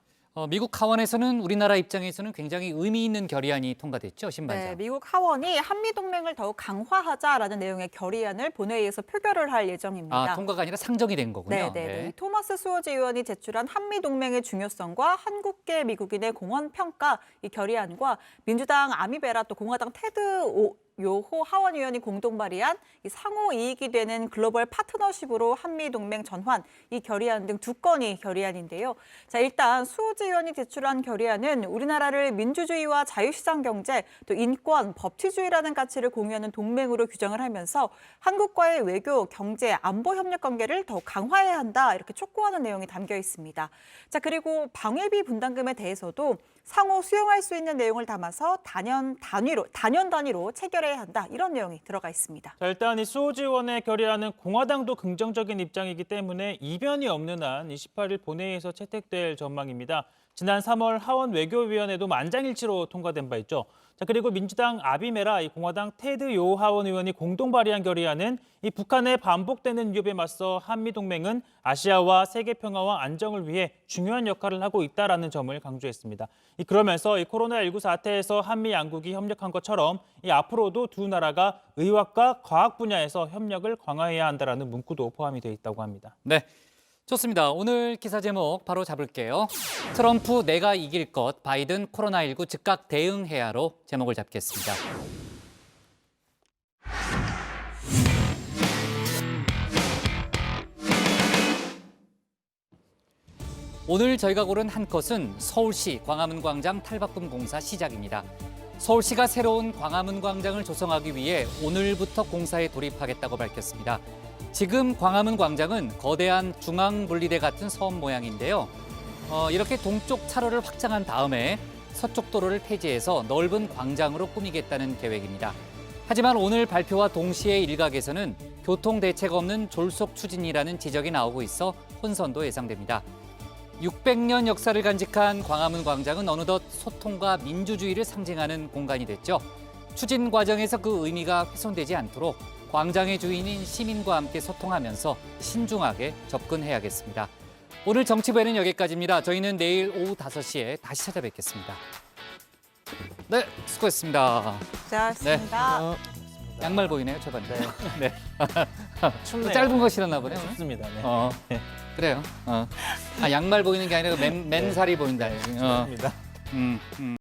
미국 하원에서는 우리나라 입장에서는 굉장히 의미 있는 결의안이 통과됐죠, 신반장. 네, 미국 하원이 한미 동맹을 더욱 강화하자라는 내용의 결의안을 본회의에서 표결을 할 예정입니다. 통과가 아니라 상정이 된 거군요. 네. 토마스 수어지 의원이 제출한 한미 동맹의 중요성과 한국계 미국인의 공헌 평가 이 결의안과 민주당 아미베라 또 공화당 테드 요호 하원 의원이 공동 발의한 이 상호 이익이 되는 글로벌 파트너십으로 한미 동맹 전환 이 결의안 등 두 건이 결의안인데요. 자, 일단 수호지 의원이 제출한 결의안은 우리나라를 민주주의와 자유시장 경제, 또 인권, 법치주의라는 가치를 공유하는 동맹으로 규정을 하면서 한국과의 외교, 경제, 안보 협력 관계를 더 강화해야 한다 이렇게 촉구하는 내용이 담겨 있습니다. 자, 그리고 방위비 분담금에 대해서도 상호 수용할 수 있는 내용을 담아서 단연 단위로 체결해야 한다 이런 내용이 들어가 있습니다. 자, 일단 이 수호지 의원의 결의안은 공화당도 긍정적인 입장이기 때문에 이변이 없는 한 28일 본회의에서 채택될 전망입니다. 지난 3월 하원 외교위원회도 만장일치로 통과된 바 있죠. 자, 그리고 민주당 아비메라, 이 공화당 테드 요 하원 의원이 공동 발의한 결의안은 이 북한의 반복되는 위협에 맞서 한미 동맹은 아시아와 세계 평화와 안정을 위해 중요한 역할을 하고 있다라는 점을 강조했습니다. 그러면서 이 코로나19 사태에서 한미 양국이 협력한 것처럼 이 앞으로도 두 나라가 의학과 과학 분야에서 협력을 강화해야 한다라는 문구도 포함이 돼 있다고 합니다. 네. 좋습니다. 오늘 기사 제목 바로 잡을게요. 트럼프 내가 이길 것, 바이든 코로나19 즉각 대응해야로 제목을 잡겠습니다. 오늘 저희가 고른 한 컷은 서울시 광화문 광장 탈바꿈 공사 시작입니다. 서울시가 새로운 광화문 광장을 조성하기 위해 오늘부터 공사에 돌입하겠다고 밝혔습니다. 지금 광화문 광장은 거대한 중앙분리대 같은 섬 모양인데요. 이렇게 동쪽 차로를 확장한 다음에 서쪽 도로를 폐지해서 넓은 광장으로 꾸미겠다는 계획입니다. 하지만 오늘 발표와 동시에 일각에서는 교통 대책 없는 졸속 추진이라는 지적이 나오고 있어 혼선도 예상됩니다. 600년 역사를 간직한 광화문 광장은 어느덧 소통과 민주주의를 상징하는 공간이 됐죠. 추진 과정에서 그 의미가 훼손되지 않도록 광장의 주인인 시민과 함께 소통하면서 신중하게 접근해야겠습니다. 오늘 정치부에는 여기까지입니다. 저희는 내일 오후 5시에 다시 찾아뵙겠습니다. 네, 수고했습니다. 고생하셨습니다. 양말 보이네요, 저번에. 네. 춥네요. 짧은 거 신었나 보네요. 좋습니다. 네. 그래요. 아, 양말 보이는 게 아니라 맨살이 보인다. 좋습니다.